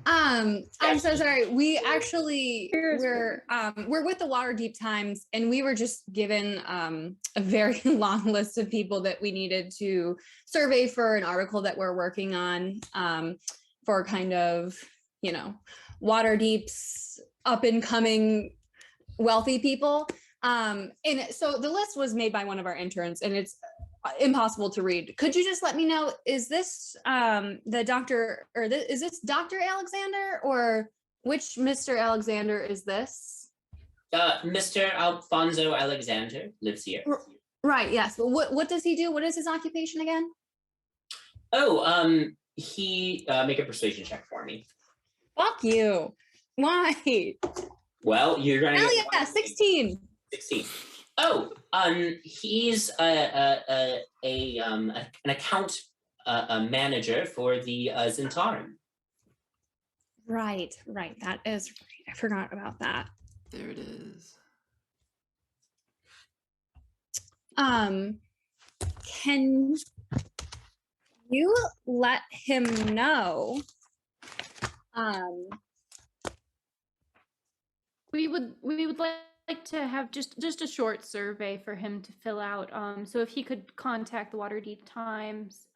I'm so sorry. We actually we're with the Waterdeep Times, and we were just given a very long list of people that we needed to survey for an article that we're working on for kind of, you know, Waterdeep's up and coming wealthy people. And so the list was made by one of our interns, and it's impossible to read. Could you just let me know, is this the doctor, or is this Dr. Alexander, or which Mr. Alexander is this? Mr. Alfonso Alexander lives here. Right, yes. But what does he do? What is his occupation again? Oh, he make a persuasion check for me. Fuck you. Why? Well, you're gonna get 16. 16. Oh, he's an account manager for the Zentarum. Right. That is right. I forgot about that. There it is. Can you let him know? We would like to have just a short survey for him to fill out. So if he could contact the Waterdeep Times,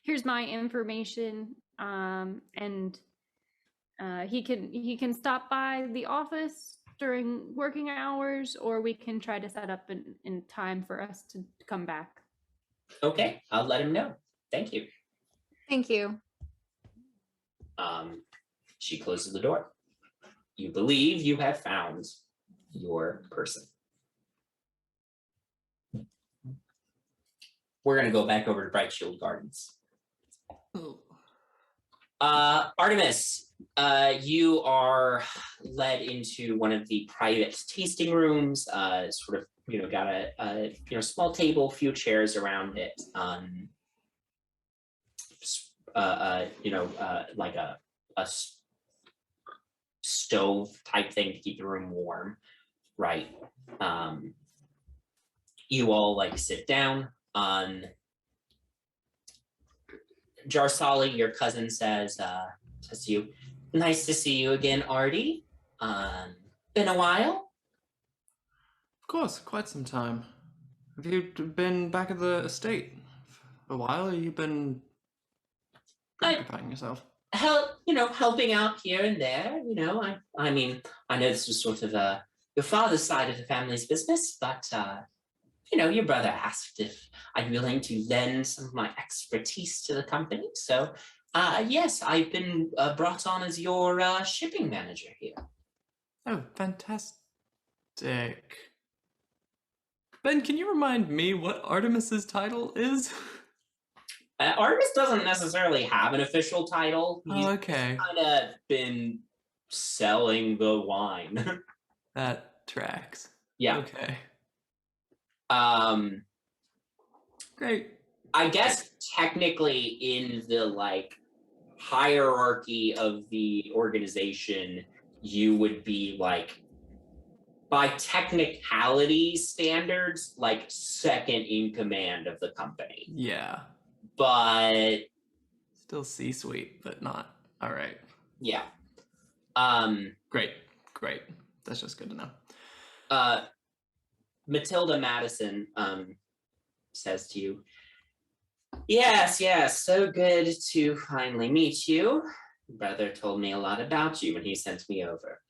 here's my information, and he can stop by the office during working hours, or we can try to set up in time for us to come back. Okay, I'll let him know. Thank you. Thank you. She closes the door. You believe you have found your person. We're going to go back over to Bright Shield Gardens. Artemis, you are led into one of the private tasting rooms. Sort of, got a small table, few chairs around it. Like a stove type thing to keep the room warm, right? You all sit down. Jarsali, your cousin, says to you, "Nice to see you again, Artie. Been a while." Of course, quite some time. Have you been back at the estate for a while, or you been occupying yourself? Helping out here and there. I mean, I know this was sort of your father's side of the family's business, but your brother asked if I'd be willing to lend some of my expertise to the company. So, yes, I've been brought on as your shipping manager here. Oh, fantastic. Ben, can you remind me what Artemis's title is? Artemis doesn't necessarily have an official title. He's okay. kind of been selling the wine. That tracks. Yeah. Okay. Great. I guess technically in the hierarchy of the organization, you would be by technicality standards, second in command of the company. Yeah. But still C-suite, but not. All right. Yeah. Great. That's just good to know. Matilda Madison says to you, yes, so good to finally meet you. Brother told me a lot about you when he sent me over.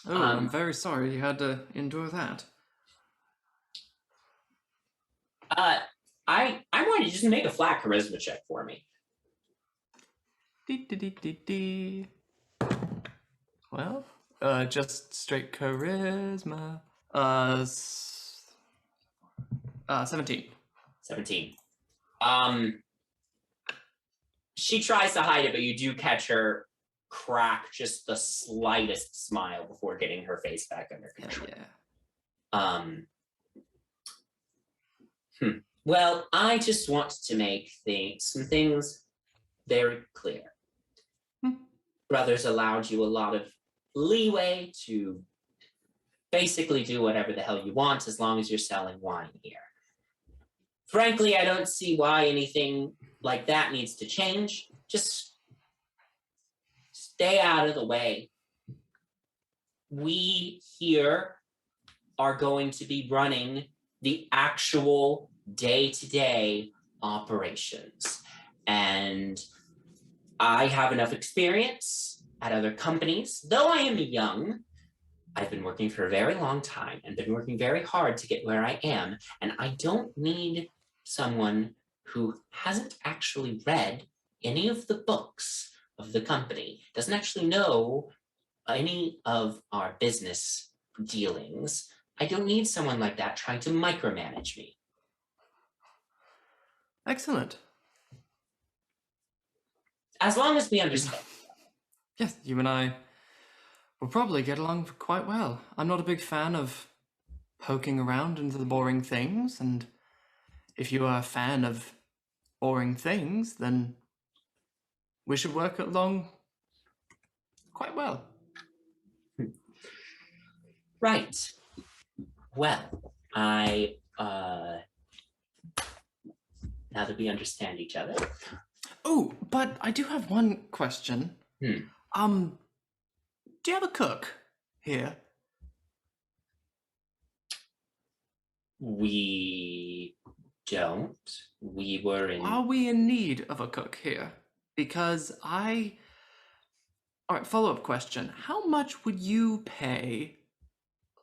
Oh, I'm very sorry you had to endure that. I want you to just make a flat charisma check for me. Well, just straight charisma. 17. 17. She tries to hide it, but you do catch her crack just the slightest smile before getting her face back under control. Yeah. Well, I just want to make some things very clear. Brothers allowed you a lot of leeway to basically do whatever the hell you want as long as you're selling wine here. Frankly, I don't see why anything like that needs to change. Just stay out of the way. We here are going to be running the actual day-to-day operations. And I have enough experience at other companies. Though I am young, I've been working for a very long time and been working very hard to get where I am. And I don't need someone who hasn't actually read any of the books of the company, doesn't actually know any of our business dealings. I don't need someone like that trying to micromanage me. Excellent. As long as we understand. Yes, you and I will probably get along quite well. I'm not a big fan of poking around into the boring things, and if you are a fan of boring things, then we should work along quite well. Right. Well, now that we understand each other. Oh, but I do have one question. Do you have a cook here? We don't. We were in... Are we in need of a cook here? Because All right, follow-up question. How much would you pay,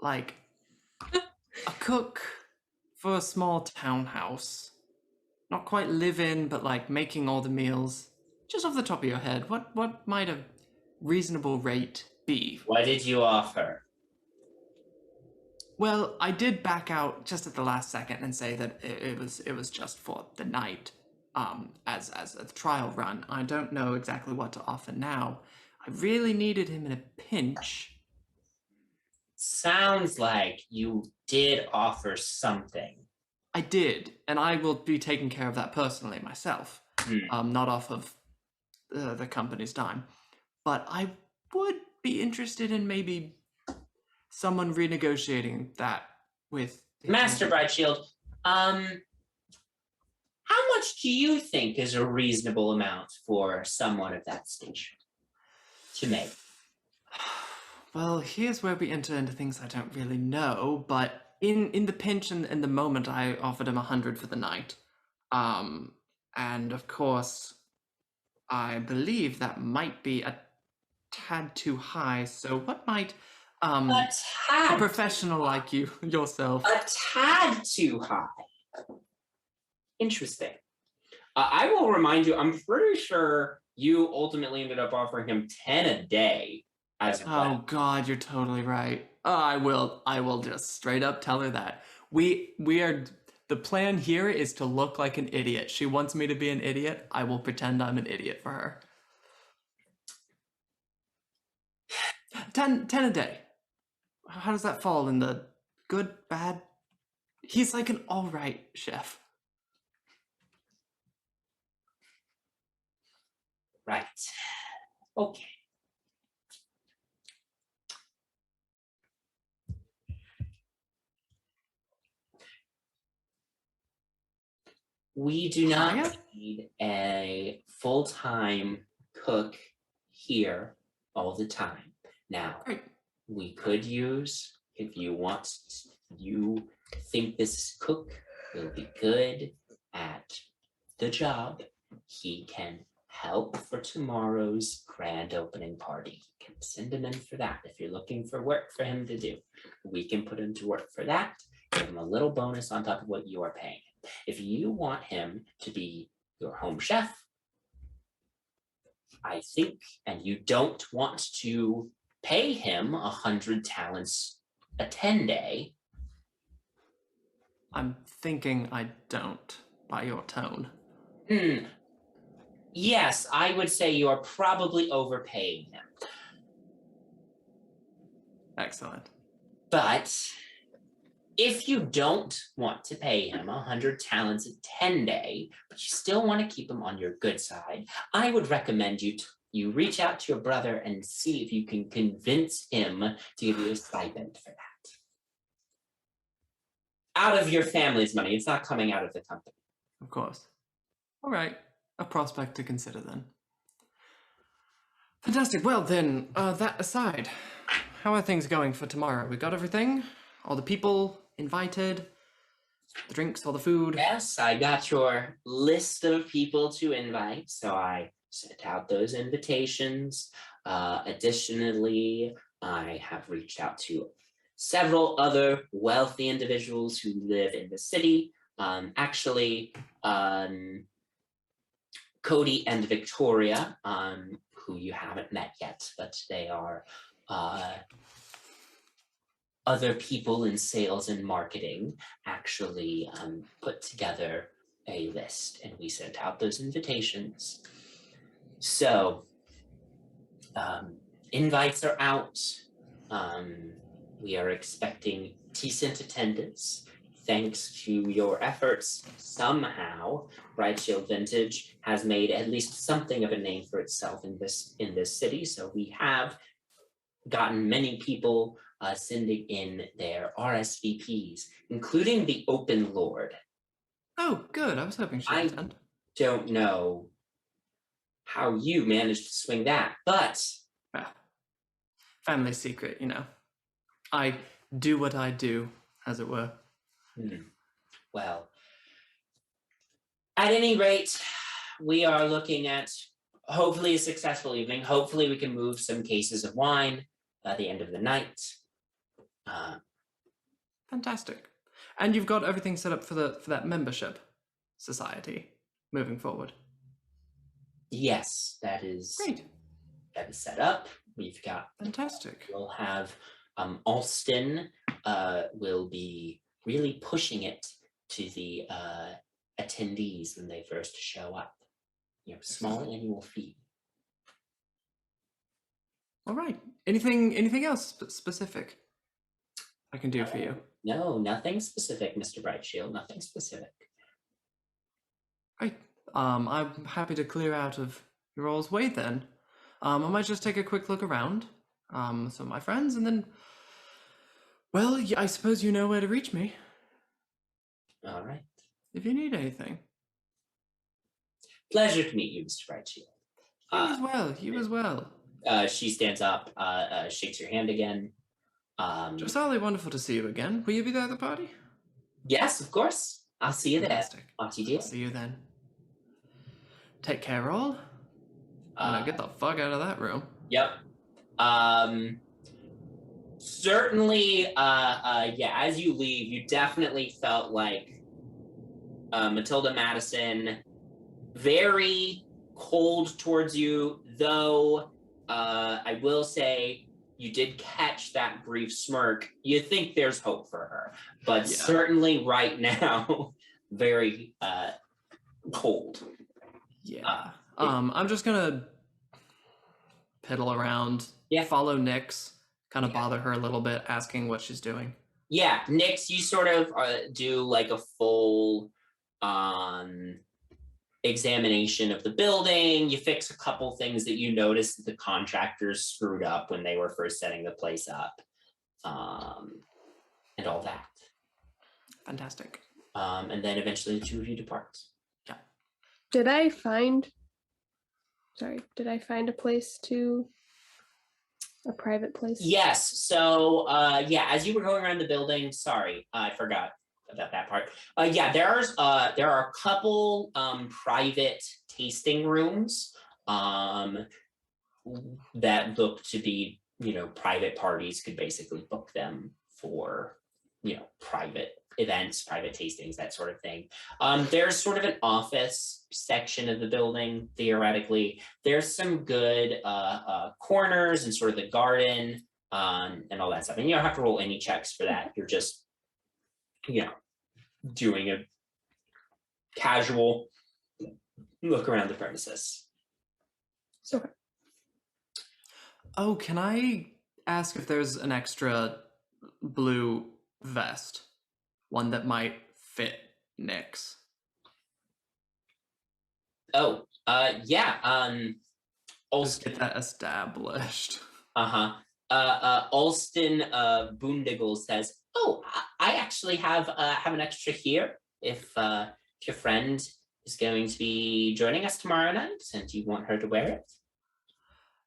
like, a cook for a small townhouse? Not quite live-in, but, like, making all the meals. Just off the top of your head, what might a reasonable rate be? What did you offer? Well, I did back out just at the last second and say that it was just for the night, as a trial run. I don't know exactly what to offer now. I really needed him in a pinch. Sounds like you did offer something. I did, and I will be taking care of that personally myself, not off of the company's dime. But I would be interested in maybe someone renegotiating that with... Master Brightshield, how much do you think is a reasonable amount for someone of that station to make? Well, here's where we enter into things I don't really know, but in the pinch and in the moment, I offered him 100 for the night. And of course, I believe that might be a tad too high, so what might a professional like yourself... A tad too high. Interesting. I will remind you, I'm pretty sure you ultimately ended up offering him 10 a day. Oh God, you're totally right. I will just straight up tell her that. We are, the plan here is to look like an idiot. She wants me to be an idiot. I will pretend I'm an idiot for her. 10 a day. How does that fall in the good, bad? He's like an all right chef. Right. Okay. We do not need a full-time cook here all the time. Now, we could use, if you want, you I think this cook will be good at the job. He can help for tomorrow's grand opening party. You can send him in for that. If you're looking for work for him to do, we can put him to work for that. Give him a little bonus on top of what you are paying him. If you want him to be your home chef, I think, and you don't want to pay him 100 talents a 10-day. I'm thinking I don't, by your tone. Yes, I would say you're probably overpaying him. Excellent. But if you don't want to pay him 100 talents a 10-day, but you still want to keep him on your good side, I would recommend you reach out to your brother and see if you can convince him to give you a stipend for that. Out of your family's money. It's not coming out of the company. Of course. All right. A prospect to consider then. Fantastic. Well then, that aside, how are things going for tomorrow? We got everything? All the people invited? The drinks, all the food? Yes, I got your list of people to invite, so I sent out those invitations. Additionally, I have reached out to several other wealthy individuals who live in the city. Cody and Victoria, who you haven't met yet, but they are other people in sales and marketing, actually put together a list, and we sent out those invitations. So, invites are out. We are expecting decent attendance. Thanks to your efforts, somehow, Bright Shield Vintage has made at least something of a name for itself in this city. So we have gotten many people sending in their RSVPs, including the Open Lord. Oh, good. I was hoping she'd attend. Don't know how you managed to swing that, but... family secret, you know. I do what I do, as it were. Well, at any rate, we are looking at hopefully a successful evening. Hopefully we can move some cases of wine by the end of the night. Fantastic. And you've got everything set up for that membership society moving forward? Yes, that is great. That is set up. We've got fantastic. We'll have Alston will be really pushing it to the attendees when they first show up. You know, small annual fee. All right. Anything else specific I can do for you? No, nothing specific, Mr. Brightshield. Nothing specific. Great. I'm happy to clear out of your all's way then. I might just take a quick look around, some of my friends, and then, well, I suppose you know where to reach me. All right. If you need anything. Pleasure to meet you, Mr. Brightshield. You as well. She stands up, shakes your hand again. Josali, wonderful to see you again. Will you be there at the party? Yes, of course. I'll see you there. I'll see you then. Take care, all. Get the fuck out of that room. Yep. Certainly, yeah, as you leave, you definitely felt like Matilda Madison very cold towards you, though I will say you did catch that brief smirk. You think there's hope for her, but certainly right now, very cold. Yeah. I'm just gonna piddle around, follow Nyx, kind of bother her a little bit, asking what she's doing. Yeah, Nyx, you sort of do like a full examination of the building. You fix a couple things that you noticed that the contractors screwed up when they were first setting the place up, and all that. Fantastic. And then eventually the two of you depart. Yeah. Did I find a place to A private place? Yes. So, as you were going around the building, sorry, I forgot about that part. There are a couple private tasting rooms that look to be, private parties could basically book them for, private events, private tastings, that sort of thing. There's sort of an office section of the building, theoretically. There's some good corners and sort of the garden and all that stuff. And you don't have to roll any checks for that. You're just, doing a casual look around the premises. Okay. Oh, can I ask if there's an extra blue vest? One that might fit Nyx. Oh, yeah. Just get that established. Alston Boondiggle says, "Oh, I actually have an extra here. If your friend is going to be joining us tomorrow night, and you want her to wear it."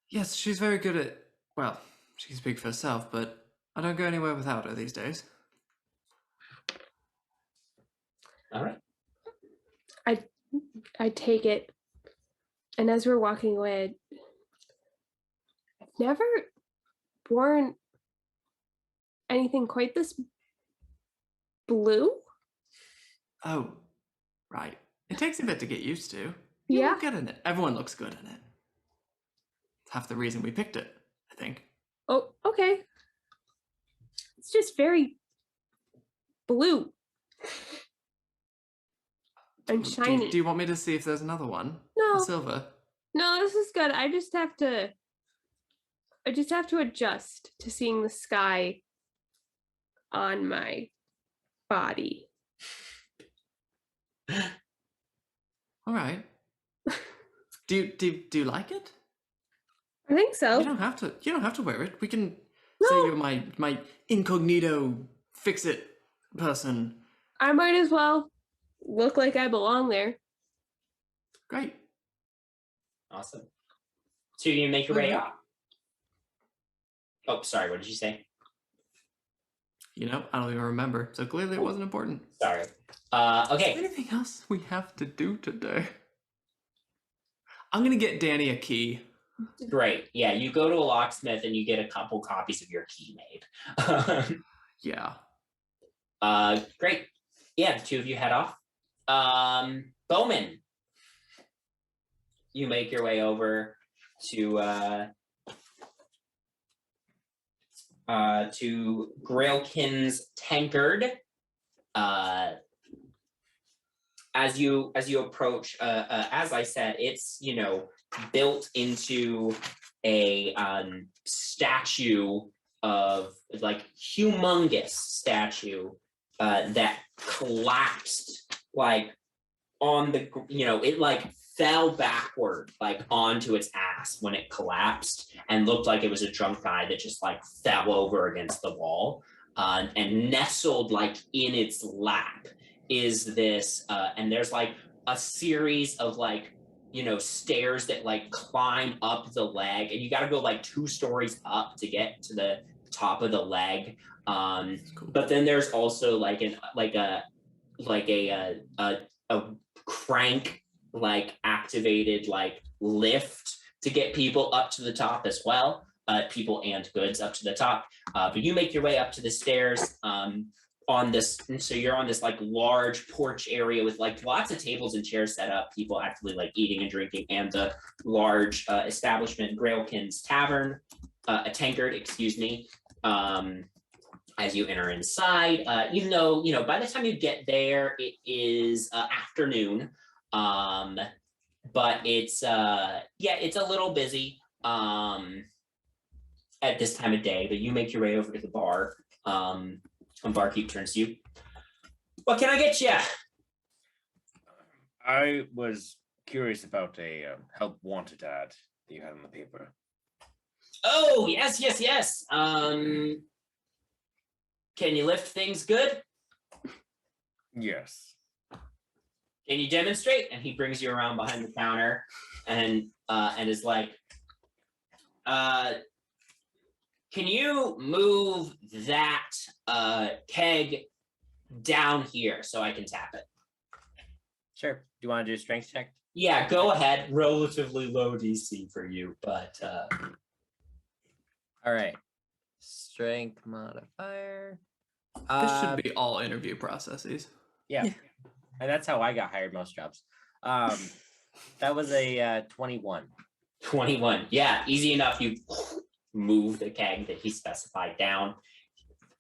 Yes, she's very good at. Well, she can speak for herself, but I don't go anywhere without her these days. All right. I take it, and as we're walking away, I've never worn anything quite this blue. Oh, right. It takes a bit to get used to. Yeah. Look good in it. Everyone looks good in it. It's half the reason we picked it, I think. Oh, okay. It's just very blue and shiny. Do you want me to see if there's another one? No. A silver? No, this is good. I just have to adjust to seeing the sky on my body. All right. Do you like it? I think so. You don't have to wear it. We can say you're my incognito fix-it person. I might as well look like I belong there. Great. Awesome. So you make your way up. Oh, sorry. What did you say? I don't even remember. So clearly it wasn't important. Sorry. Okay. Is there anything else we have to do today? I'm gonna get Danny a key. Great. Yeah, you go to a locksmith and you get a couple copies of your key made. Yeah. Great. Yeah, the two of you head off. Bowman, you make your way over to Grailkin's Tankard. As you approach, as I said, it's built into a statue of humongous statue that collapsed on the it fell backward onto its ass when it collapsed and looked like it was a drunk guy that just fell over against the wall and nestled in its lap is this and there's a series of stairs that climb up the leg and you got to go 2 stories up to get to the top of the leg Cool. But then there's also a crank activated lift to get people up to the top as well, people and goods up to the top, but you make your way up to the stairs on this, so you're on this large porch area with lots of tables and chairs set up, people actively eating and drinking, and the large establishment Grailkin's Tavern, a tankard, excuse me. As you enter inside, even though by the time you get there it is afternoon, but it's it's a little busy at this time of day, but you make your way over to the bar. And barkeep turns to you. What can I get you? I was curious about a help wanted ad that you had in the paper. Oh, yes. Can you lift things good? Yes. Can you demonstrate? And he brings you around behind the counter and is can you move that keg down here so I can tap it? Sure. Do you want to do a strength check? Yeah, go ahead. Relatively low DC for you, but all right. Strength modifier. This should be all interview processes. Yeah. And that's how I got hired most jobs. That was a 21. 21. Yeah, easy enough. You move the keg that he specified down.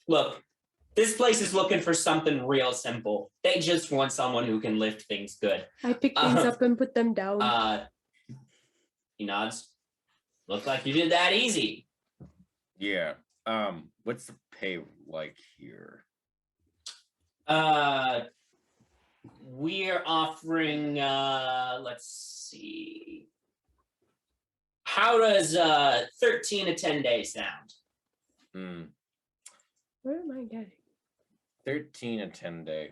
Look, this place is looking for something real simple. They just want someone who can lift things good. I pick things up and put them down. He nods. Look like you did that easy. Yeah. What's the pay like here? We're offering let's see. How does 13 a 10 day sound? What am I getting? 13 a 10 day.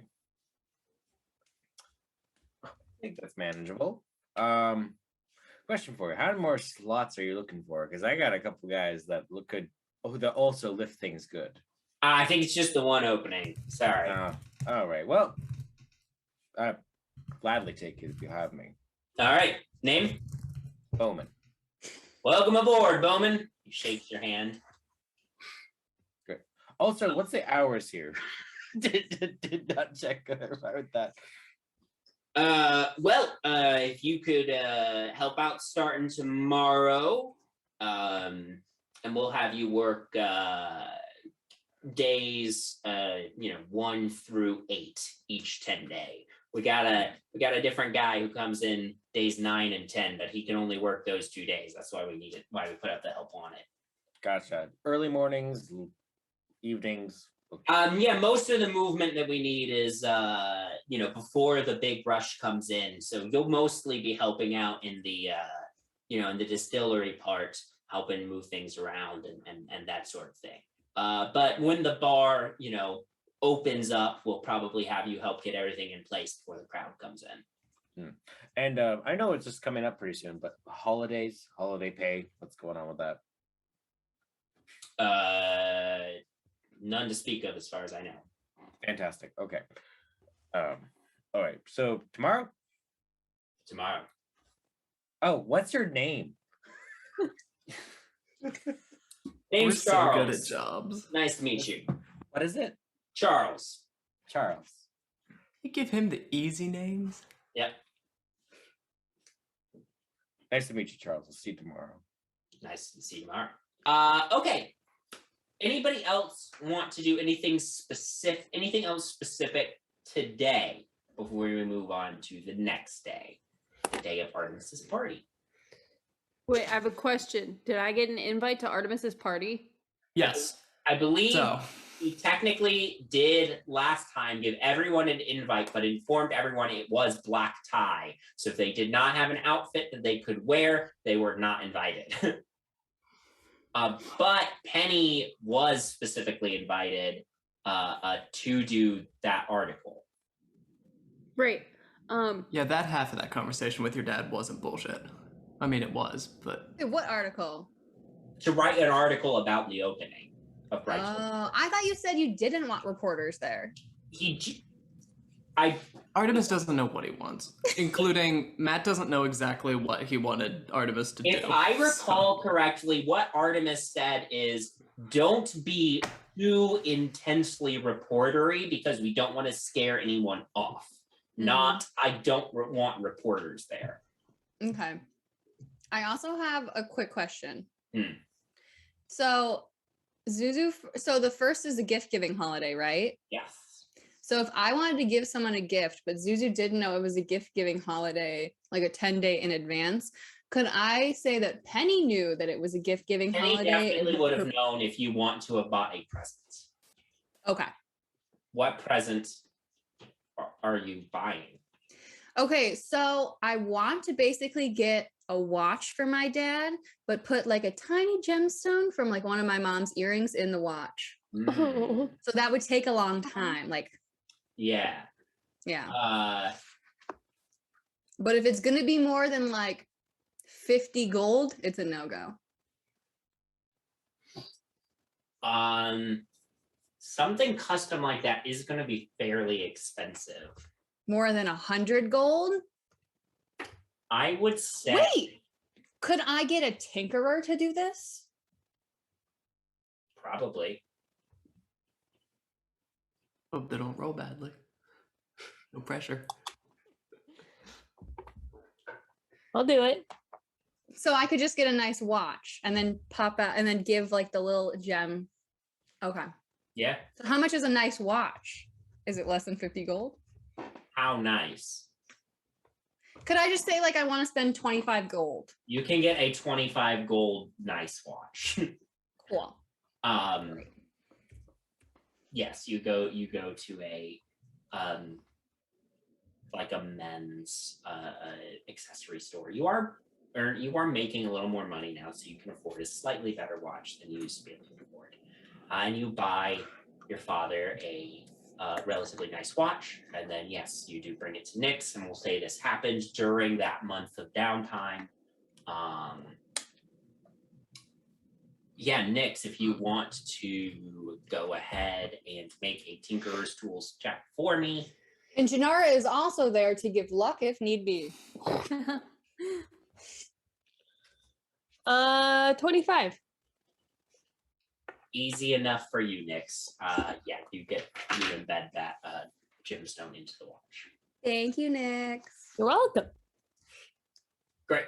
I think that's manageable. Question for you. How many more slots are you looking for? Because I got a couple guys that look good. Oh, that also lift things good. I think it's just the one opening. Sorry. All right. Well, I'd gladly take it if you have me. All right. Name? Bowman. Welcome aboard, Bowman. He shakes your hand. Good. Also, what's the hours here? did not check with that. Well, if you could help out starting tomorrow, and we'll have you work days 1 through 8 each 10 day. We got a different guy who comes in days 9 and 10, but he can only work those 2 days. That's why we need it, why we put up the help on it. Gotcha. Early mornings, evenings. Yeah, most of the movement that we need is before the big rush comes in. So you'll mostly be helping out in the in the distillery part, helping move things around and that sort of thing. But when the bar, opens up, we'll probably have you help get everything in place before the crowd comes in. And I know it's just coming up pretty soon, but holidays, holiday pay, what's going on with that? None to speak of as far as I know. Fantastic. Okay. All right. So tomorrow? Tomorrow. Oh, what's your name? Name's We're Charles. so good at jobs. Nice to meet you. What is it? Charles. Charles. You give him the easy names. Yep. Nice to meet you, Charles. We'll see you tomorrow. Nice to see you tomorrow. Okay. Anybody else want to do anything else specific today before we move on to the next day, the day of Artemis's party? Wait, I have a question. Did I get an invite to Artemis's party? Yes. I believe So we technically did last time give everyone an invite, but informed everyone it was black tie. So if they did not have an outfit that they could wear, they were not invited. But Penny was specifically invited to do that article. Right. yeah, that half of that conversation with your dad wasn't bullshit. I mean, it was, but Wait, what article? To write an article about the opening of Bright. Oh, I thought you said you didn't want reporters there. Artemis doesn't know what he wants, including Matt doesn't know exactly what he wanted Artemis to do. If I recall correctly, what Artemis said is, don't be too intensely reportery because we don't want to scare anyone off. Not, I don't want reporters there. Okay. I also have a quick question. Hmm. So, Zuzu, so the first is a gift-giving holiday, right? Yes. So if I wanted to give someone a gift, but Zuzu didn't know it was a gift-giving holiday, like a 10-day in advance, could I say that Penny knew that it was a gift-giving holiday? Penny definitely would have known if you want to have bought a present. Okay. What present are you buying? Okay, so I want to basically get a watch for my dad, but put like a tiny gemstone from like one of my mom's earrings in the watch. Oh. So that would take a long time. Like, yeah. But if it's going to be more than like 50 gold, it's a no-go. Something custom like that is going to be fairly expensive. More than 100 gold? I would say. Wait, could I get a tinkerer to do this? Probably. Hope they don't roll badly. No pressure. I'll do it. So I could just get a nice watch and then pop out and then give like the little gem. Okay. Yeah. So how much is a nice watch? Is it less than 50 gold? How nice. Could I just say like I want to spend 25 gold? You can get a 25 gold nice watch. Cool. Yes, you go to a like a men's accessory store. You are making a little more money now, so you can afford a slightly better watch than you used to be able to afford. And you buy your father a relatively nice watch, and then yes, you do bring it to Nyx, and we'll say this happened during that month of downtime. Yeah, Nyx, if you want to go ahead and make a Tinkerer's Tools check for me. And Janara is also there to give luck if need be. 25. Easy enough for you, Nyx. Yeah, you embed that gemstone into the watch. Thank you, Nyx. You're welcome. Great.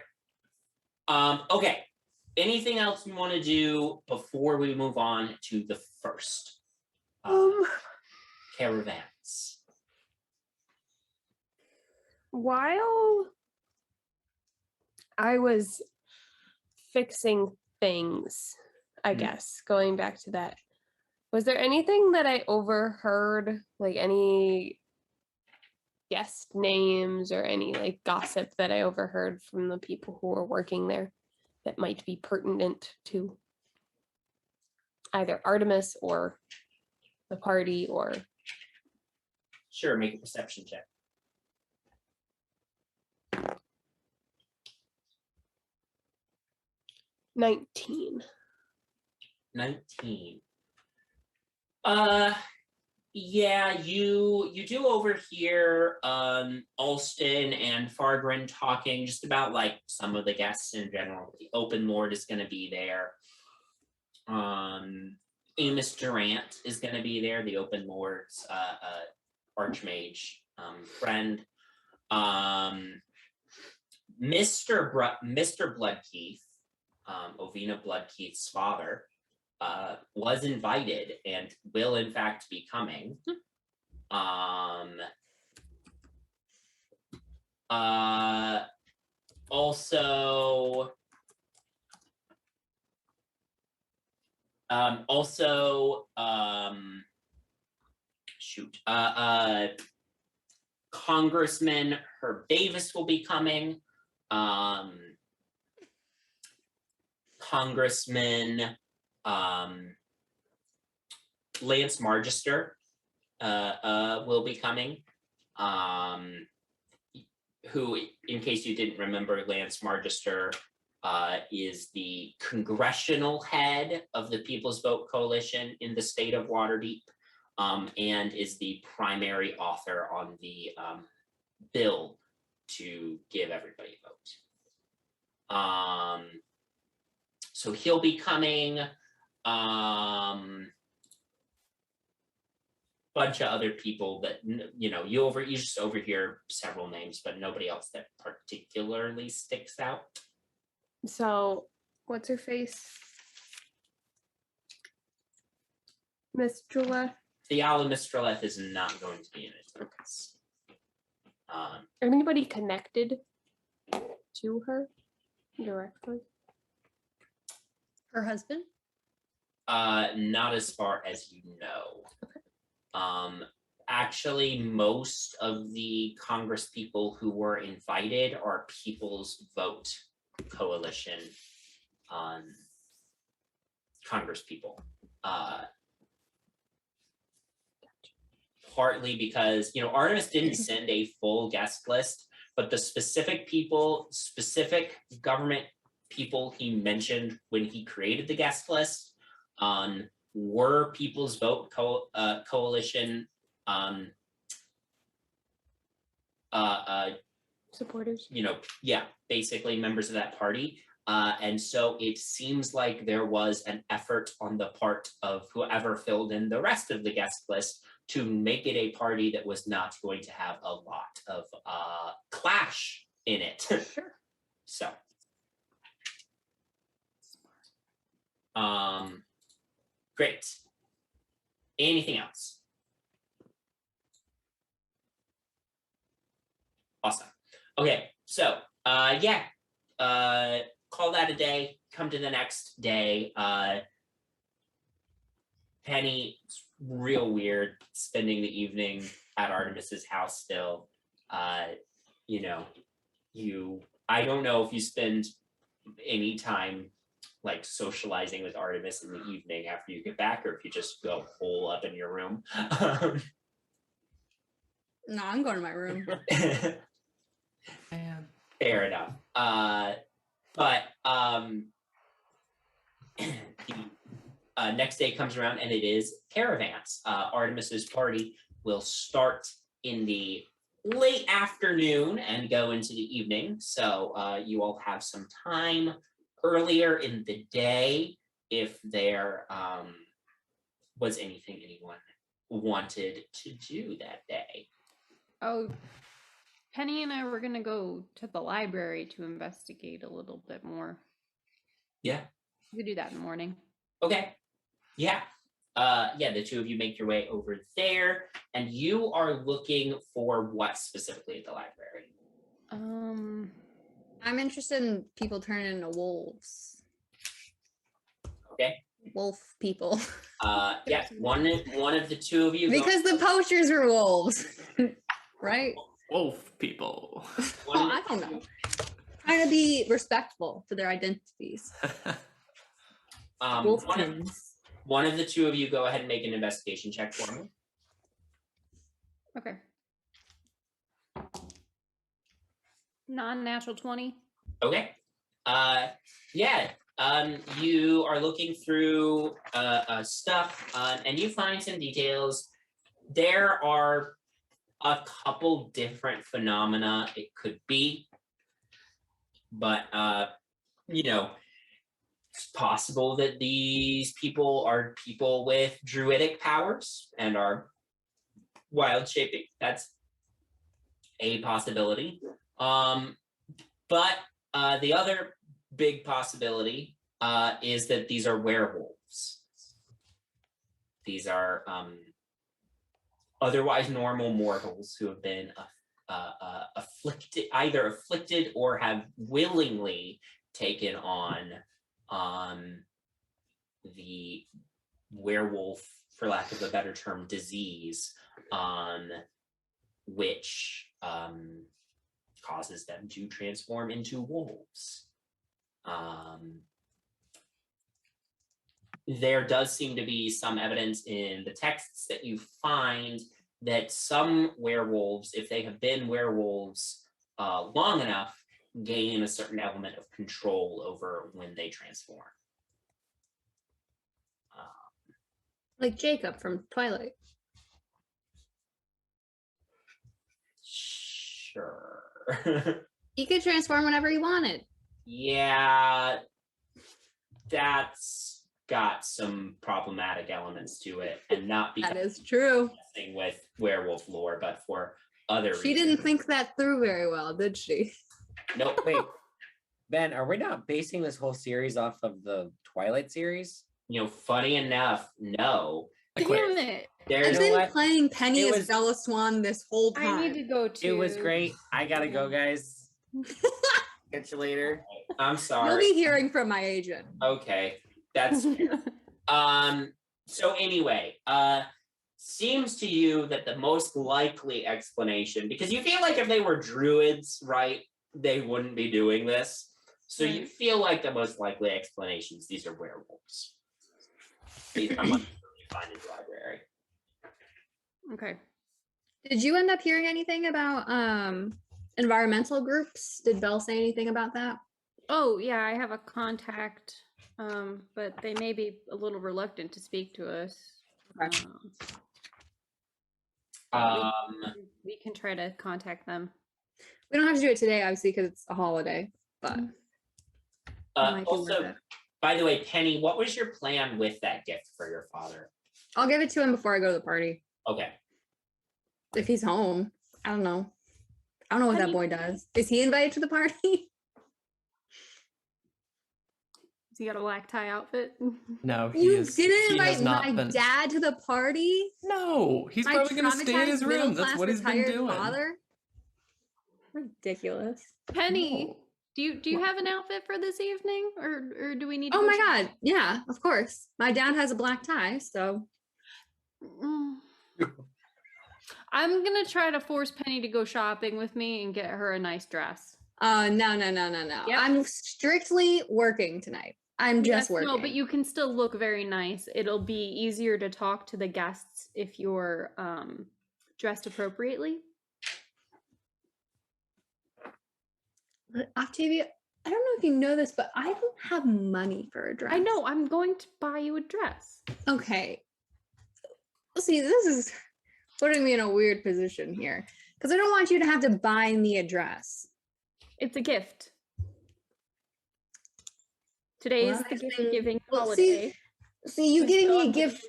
Okay. Anything else you want to do before we move on to the first Caravance? While I was fixing things, I guess, going back to that, was there anything that I overheard, like any guest names or any like gossip that I overheard from the people who were working there that might be pertinent to either Artemis or the party or... Sure, make a perception check. 19. 19. Yeah, you do overhear Alston and Fargren talking just about like some of the guests in general. The Open Lord is gonna be there. Amos Durant is gonna be there, the Open Lord's Archmage friend. Mr. Bloodkeith, Ovina Bloodkeith's father, was invited and will in fact be coming. Congressman Herb Davis will be coming. Congressman Lance Margister will be coming. Who, in case you didn't remember, Lance Margister is the congressional head of the People's Vote Coalition in the state of Waterdeep, and is the primary author on the bill to give everybody a vote. So he'll be coming. Bunch of other people that you just overhear several names, but nobody else that particularly sticks out. So, what's her face? Mistrala? Theala Mistraleth is not going to be in attendance. Anybody connected to her directly? Her husband? Not as far as you know. Okay. Actually, most of the Congress people who were invited are People's Vote Coalition Congress people. Partly because, Artemis didn't send a full guest list, but the specific government people he mentioned when he created the guest list were People's Vote Coalition Supporters. basically members of that party. And so it seems like there was an effort on the part of whoever filled in the rest of the guest list to make it a party that was not going to have a lot of clash in it. Sure. So, great. Anything else? Awesome. Okay, so call that a day. Come to the next day. Penny, it's real weird spending the evening at Artemis's house still. I don't know if you spend any time like socializing with Artemis in the evening after you get back, or if you just go hole up in your room. No, I'm going to my room. Man. Fair enough. But the next day comes around and it is Caravance. Artemis's party will start in the late afternoon and go into the evening. So you all have some time earlier in the day if there was anything anyone wanted to do that day. Oh, Penny and I were going to go to the library to investigate a little bit more. Yeah. We could do that in the morning. Okay. Yeah. The two of you make your way over there, and you are looking for what specifically at the library? I'm interested in people turning into wolves. Okay. Wolf people. One of the two of you. Because the poachers were wolves. Right? Wolf people. I don't know. Trying to be respectful to their identities. One of the two of you go ahead and make an investigation check for me. Okay. Non-natural 20. Okay. You are looking through stuff, and you find some details. There are a couple different phenomena it could be, but it's possible that these people are people with druidic powers and are wild shaping. That's a possibility. But the other big possibility is that these are werewolves. These are otherwise normal mortals who have been afflicted or have willingly taken on the werewolf, for lack of a better term, disease, which causes them to transform into wolves. There does seem to be some evidence in the texts that you find that some werewolves, if they have been werewolves long enough, gain a certain element of control over when they transform. Like Jacob from Twilight. Sure. He could transform whenever he wanted. Yeah, that's got some problematic elements to it, and not because that is true with werewolf lore, but for other reasons. She didn't think that through very well, did she? Nope. Wait, Ben, are we not basing this whole series off of the Twilight series? Funny enough, no. Damn it. I've been playing Penny as Bella Swan this whole time. I need to go too. It was great. I gotta go, guys. Catch you later. I'm sorry. You'll be hearing from my agent. Okay, that's fair. So anyway, seems to you that the most likely explanation, because you feel like if they were druids, right, they wouldn't be doing this. So you feel like the most likely explanations, these are werewolves. These are what you find in the library. Okay. Did you end up hearing anything about environmental groups? Did Belle say anything about that? Oh, yeah, I have a contact but they may be a little reluctant to speak to us. Okay. We can try to contact them. We don't have to do it today, obviously, because it's a holiday. But also, by the way, Penny, what was your plan with that gift for your father? I'll give it to him before I go to the party. Okay. If he's home, I don't know. I don't know what that boy does. Is he invited to the party? Has he got a black tie outfit? No, you didn't invite my dad to the party? No, he's probably going to stay in his room. That's what he's been doing. Father? Ridiculous. Penny, no. Do you have an outfit for this evening, or do we need? Oh my God! Yeah, of course. My dad has a black tie, so. I'm gonna try to force Penny to go shopping with me and get her a nice dress. No. Yep. I'm strictly working tonight. I'm just working. No, but you can still look very nice. It'll be easier to talk to the guests if you're dressed appropriately. But Octavia, I don't know if you know this, but I don't have money for a dress. I know. I'm going to buy you a dress. Okay. See, this is putting me in a weird position here because I don't want you to have to buy me a dress. It's a gift. Today is the gift giving holiday. See, you giving me a gift.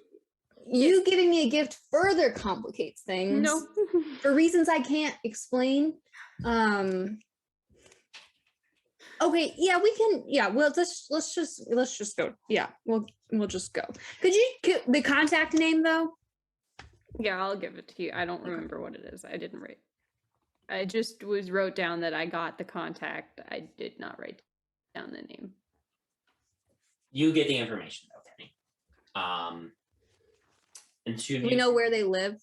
You giving me a gift further complicates things. No, for reasons I can't explain. Okay, yeah, we can. Yeah, well, let's just go. Yeah, we'll just go. Could you the contact name though? Yeah, I'll give it to you. I don't remember what it is. I didn't write. I just wrote down that I got the contact. I did not write down the name. You get the information though, Penny. And do we know where they live?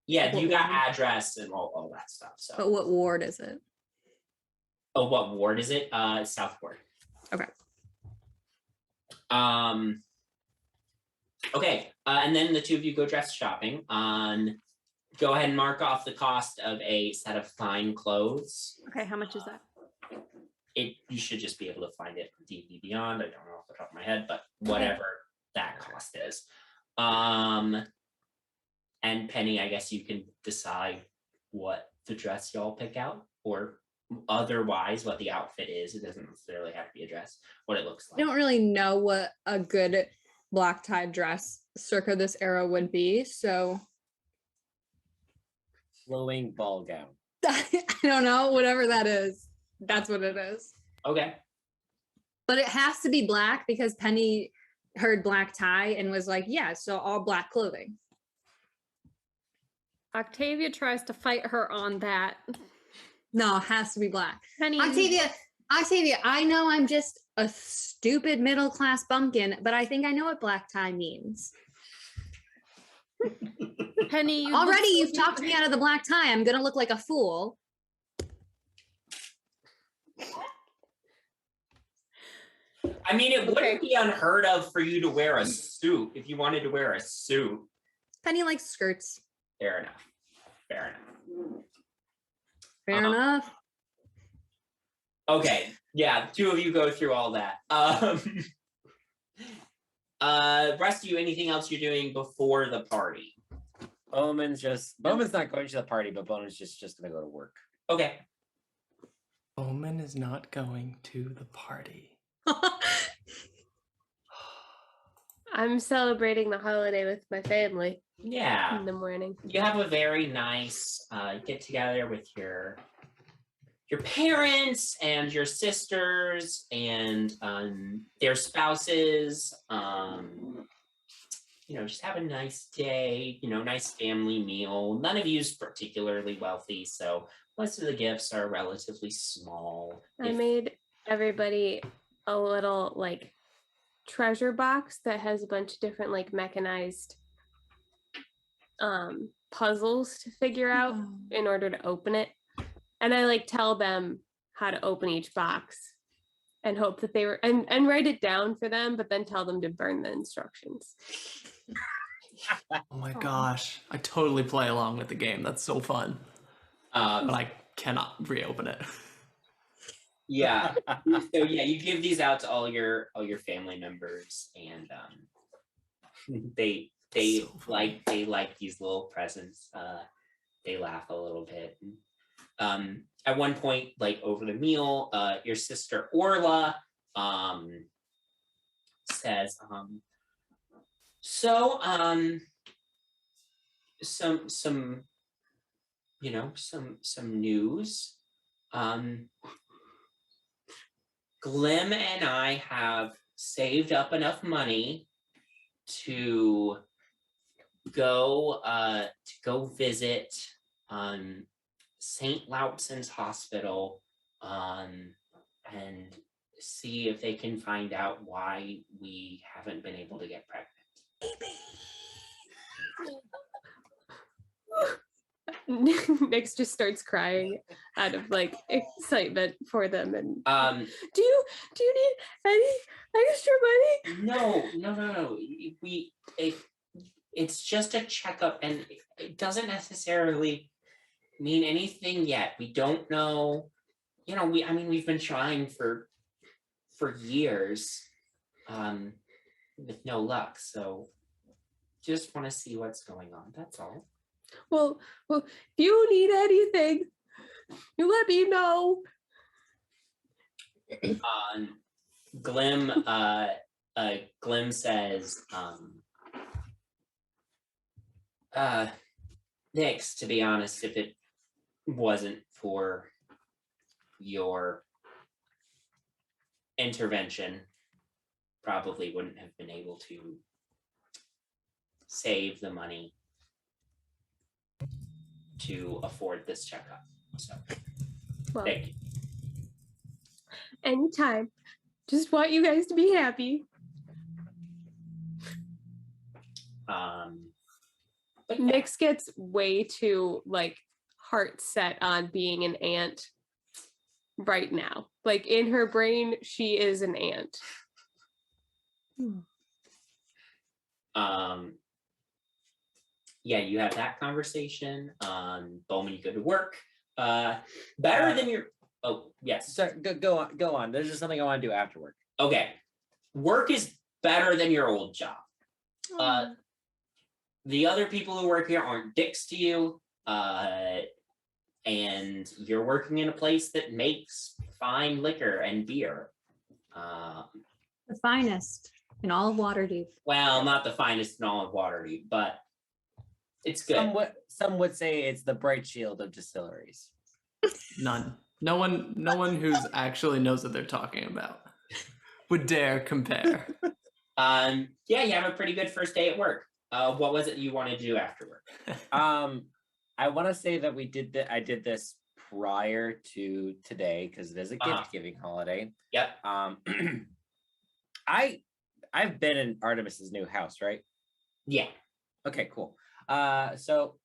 Yeah, you got address and all that stuff. So. But what ward is it? Oh, what ward is it? South Ward. Okay. Okay, and then the two of you go dress shopping. Go ahead and mark off the cost of a set of fine clothes. Okay, how much is that? You should just be able to find it from D&D Beyond. I don't know off the top of my head, but whatever that cost is. And Penny, I guess you can decide what the dress y'all pick out, or otherwise what the outfit is. It doesn't necessarily have to be a dress, what it looks like. I don't really know what a good black tie dress circa this era would be, so flowing ball gown. I don't know, whatever that is. That's what it is. Okay. But it has to be black because Penny heard black tie and was like, yeah, so all black clothing. Octavia tries to fight her on that. No, it has to be black. Penny, Octavia, I know I'm just a stupid middle-class bumpkin, but I think I know what black tie means. Penny, you've talked me out of the black tie. I'm gonna look like a fool. I mean, it wouldn't be unheard of for you to wear a suit if you wanted to wear a suit. Penny likes skirts. Fair enough. Fair enough. Okay, yeah, two of you go through all that. Rest of you, anything else you're doing before the party? Bowman's not going to the party, but Bowman's just gonna go to work. Okay. Bowman is not going to the party. I'm celebrating the holiday with my family. Yeah. In the morning. You have a very nice get together with your parents and your sisters and their spouses. Just have a nice day, nice family meal. None of you is particularly wealthy, so most of the gifts are relatively small. I made everybody a little treasure box that has a bunch of different mechanized puzzles to figure out in order to open it. And I tell them how to open each box and hope that they were and write it down for them, but then tell them to burn the instructions. Oh my gosh. I totally play along with the game. That's so fun. But I cannot reopen it. Yeah. So yeah, you give these out to all your family members, and they So funny. like these little presents. They laugh a little bit. At one point, like over the meal, your sister Orla says, so some some news. Glim and I have saved up enough money to go visit St. Lautson's hospital and see if they can find out why we haven't been able to get pregnant. Nyx just starts crying out of like excitement for them. And do you need any extra money? No. It's just a checkup, and it doesn't necessarily mean anything yet. We don't know. We've been trying for years with no luck. So just want to see what's going on. That's all. Well, if you need anything, you let me know. Glim says, Nyx, to be honest, if it wasn't for your intervention, probably wouldn't have been able to save the money to afford this checkup. So, Well, thank you. Anytime. Just want you guys to be happy. But Nyx gets way too like heart set on being an aunt right now. Like in her brain, she is an aunt. Yeah, you have that conversation. Bowman, you go to work. Better than your. Oh yes. So go on. There's just something I want to do after work. Okay, work is better than your old job. The other people who work here aren't dicks to you, and you're working in a place that makes fine liquor and beer. The finest in all of Waterdeep. Well, not the finest in all of Waterdeep, but it's good. Some would say it's the bright shield of distilleries. None. No one who's actually knows what they're talking about would dare compare. Yeah, you have a pretty good first day at work. What was it you wanted to do after work? I want to say that I did this prior to today because it is a gift giving holiday. Yep. I've been in Artemis's new house, right? Yeah. Okay, cool. So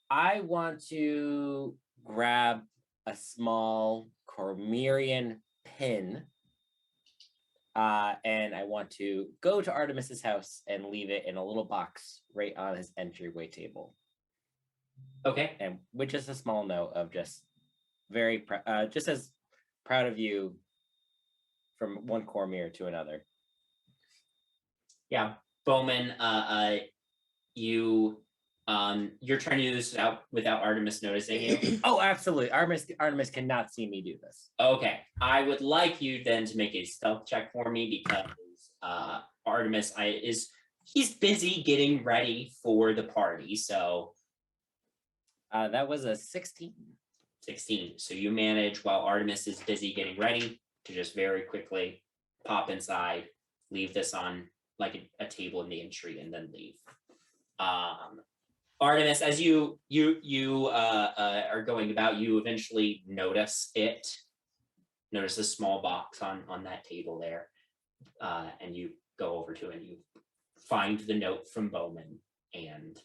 I want to grab a small Cormyrean pin, and I want to go to Artemis's house and leave it in a little box right on his entryway table. Okay. And with just a small note of just just as proud of you from one Cormyre to another. Yeah, Bowman, you're trying to do this without Artemis noticing you? Oh, absolutely. Artemis cannot see me do this. Okay. I would like you then to make a stealth check for me because Artemis he's busy getting ready for the party, so that was a 16. 16. So you manage while Artemis is busy getting ready to just very quickly pop inside, leave this on like a table in the entry, and then leave. Artemis, as you are going about, you eventually notice a small box on that table there, and you go over to it and you find the note from Bowman and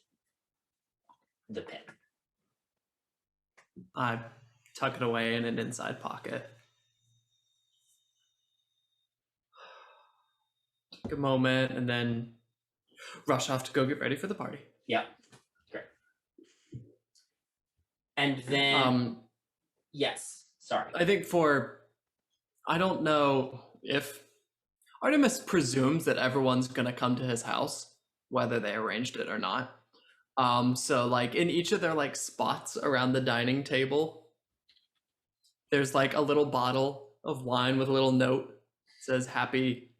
the pin. I tuck it away in an inside pocket. Take a moment and then rush off to go get ready for the party. Yeah, great. And then, yes, sorry. I think for I don't know if Artemis presumes that everyone's gonna come to his house, whether they arranged it or not. So like in each of their like spots around the dining table, there's like a little bottle of wine with a little note. It says happy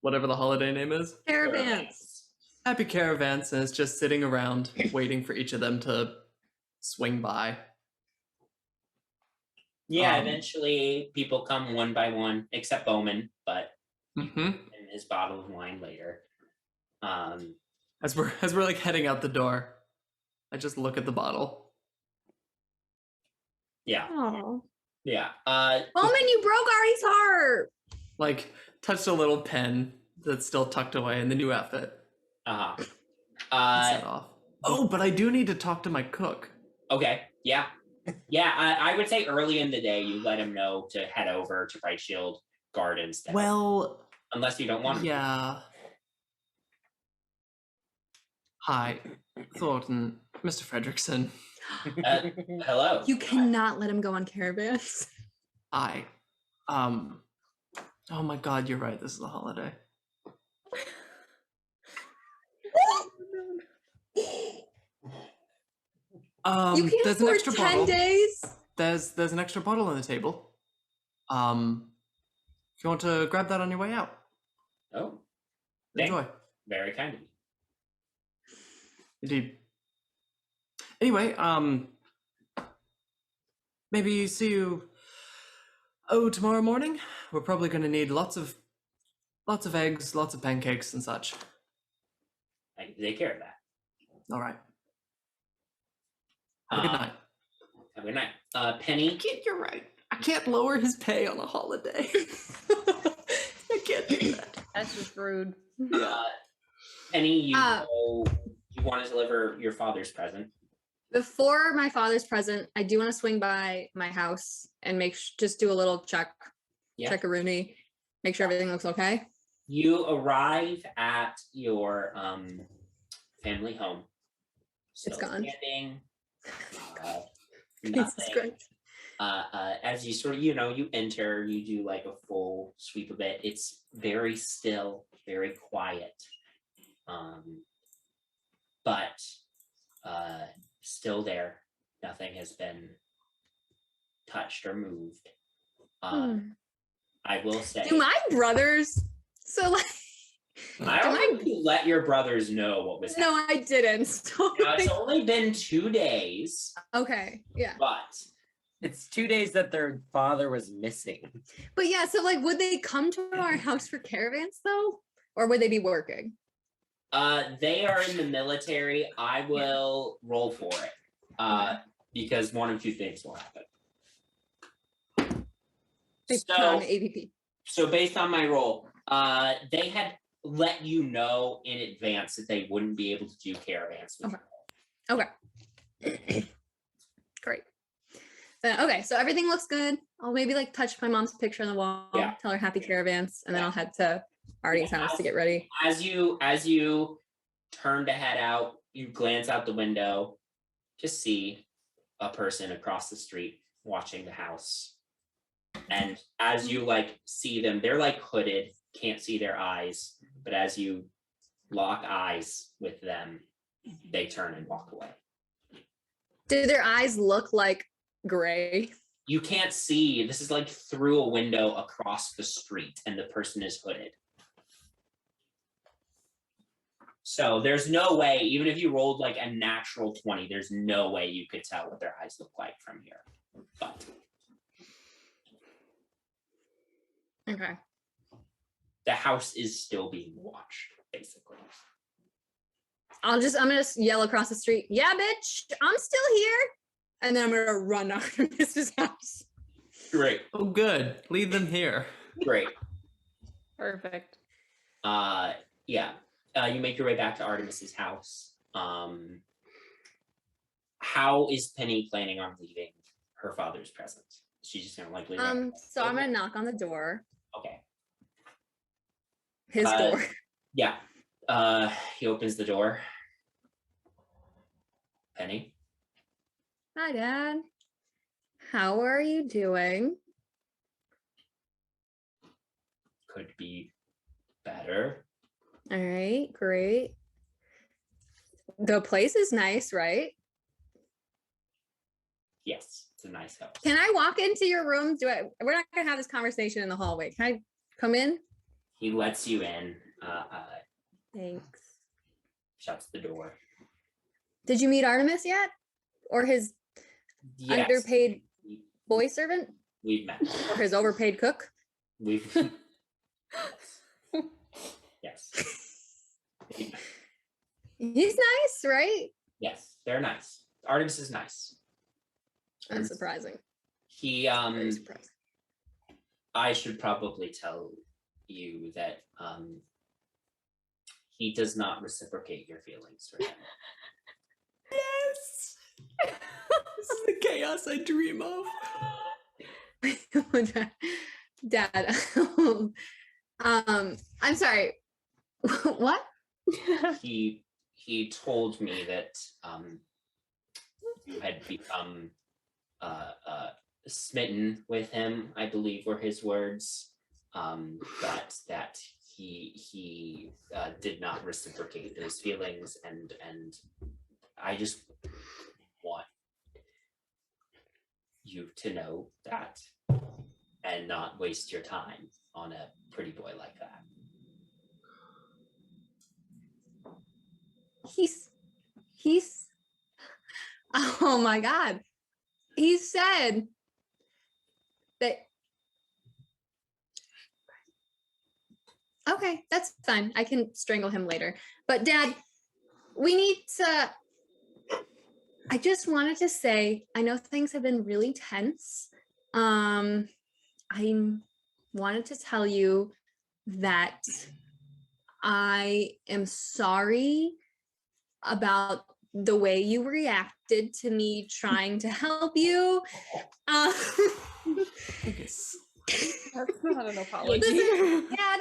whatever the holiday name is. Caravance. Happy Caravance, and it's just sitting around waiting for each of them to swing by. Yeah, eventually people come one by one, except Bowman, but and his bottle of wine later. As we're like heading out the door, I just look at the bottle. Yeah. Oh. Yeah. Bowman, you broke Artie's heart. Like touched a little pen that's still tucked away in the new outfit. Set off. Oh, but I do need to talk to my cook. Okay. Yeah. Yeah. I would say early in the day you let him know to head over to Bright Shield Gardens. Well, unless you don't want him. Yeah. Hi, Thornton, Mr. Fredrickson. Hello. You cannot let him go on Caravans. Oh my God, you're right. This is a holiday. You can't there's an afford extra 10 bottle. days. There's an extra bottle on the table. If you want to grab that on your way out. Oh. Enjoy. Very kind of you. Indeed. Anyway, maybe see you tomorrow morning. We're probably gonna need lots of eggs, lots of pancakes and such. I can take care of that. All right. Have a good night. Have a good night. Penny. You're right. I can't lower his pay on a holiday. I can't do that. That's just rude. Penny, you want to deliver your father's present. Before my father's present, I do want to swing by my house and just do a little check-a-rooney, make sure everything looks okay. You arrive at your family home. It's gone. Standing, Jesus Christ. As you sort of, you enter, you do like a full sweep of it. It's very still, very quiet. But still there. Nothing has been touched or moved. I will say. Do my brothers? So like. I don't think you let your brothers know what was happening. No, I didn't. It's only been 2 days. Okay, yeah. But it's 2 days that their father was missing. But yeah, so like, would they come to our house for Caravans though? Or would they be working? They are in the military. I will roll for it. Because one of two things will happen. They put on the AVP. So based on my roll, they had let you know in advance that they wouldn't be able to do Caravans. Okay. Great. Okay, so everything looks good. I'll maybe like touch my mom's picture on the wall, tell her happy Caravans, and then I'll head to Artie's house to get ready. As you turn to head out, you glance out the window, just see a person across the street watching the house. And as you like see them, they're like hooded, can't see their eyes, but as you lock eyes with them, they turn and walk away. Do their eyes look like gray? You can't see. This is like through a window across the street, and the person is hooded. So there's no way, even if you rolled like a natural 20, there's no way you could tell what their eyes look like from here. But okay. The house is still being watched, basically. I'm gonna yell across the street, yeah, bitch, I'm still here. And then I'm gonna run out of Mrs. house. Great. Oh, good. Leave them here. Great. Perfect. Yeah. You make your way back to Artemis's house. How is Penny planning on leaving her father's present? She's just gonna like leave it? So I'm gonna knock on the door. Okay. His door. Yeah. He opens the door. Penny. Hi, Dad. How are you doing? could be better. All right, great. The place is nice, right? Yes, it's a nice house. Can I walk into your room? We're not gonna have this conversation in the hallway. Can I come in? He lets you in. Thanks. Shuts the door. Did you meet Artemis yet? Or his underpaid boy servant? We've met. Or his overpaid cook? We've yes. He's nice, right? Yes, they're nice. Artemis is nice. That's surprising. He Very surprising. I should probably tell you that he does not reciprocate your feelings for him. Yes. This is the chaos I dream of. Dad. I'm sorry. What? He told me that you had become smitten with him, I believe were his words, but that he did not reciprocate those feelings, and I just want you to know that and not waste your time on a pretty boy like that. He's oh my God. He said that. Okay, that's fine. I can strangle him later. But Dad, we need to. I just wanted to say, I know things have been really tense. I wanted to tell you that I am sorry about the way you reacted to me trying to help you. That's not an apology. Listen, Dad,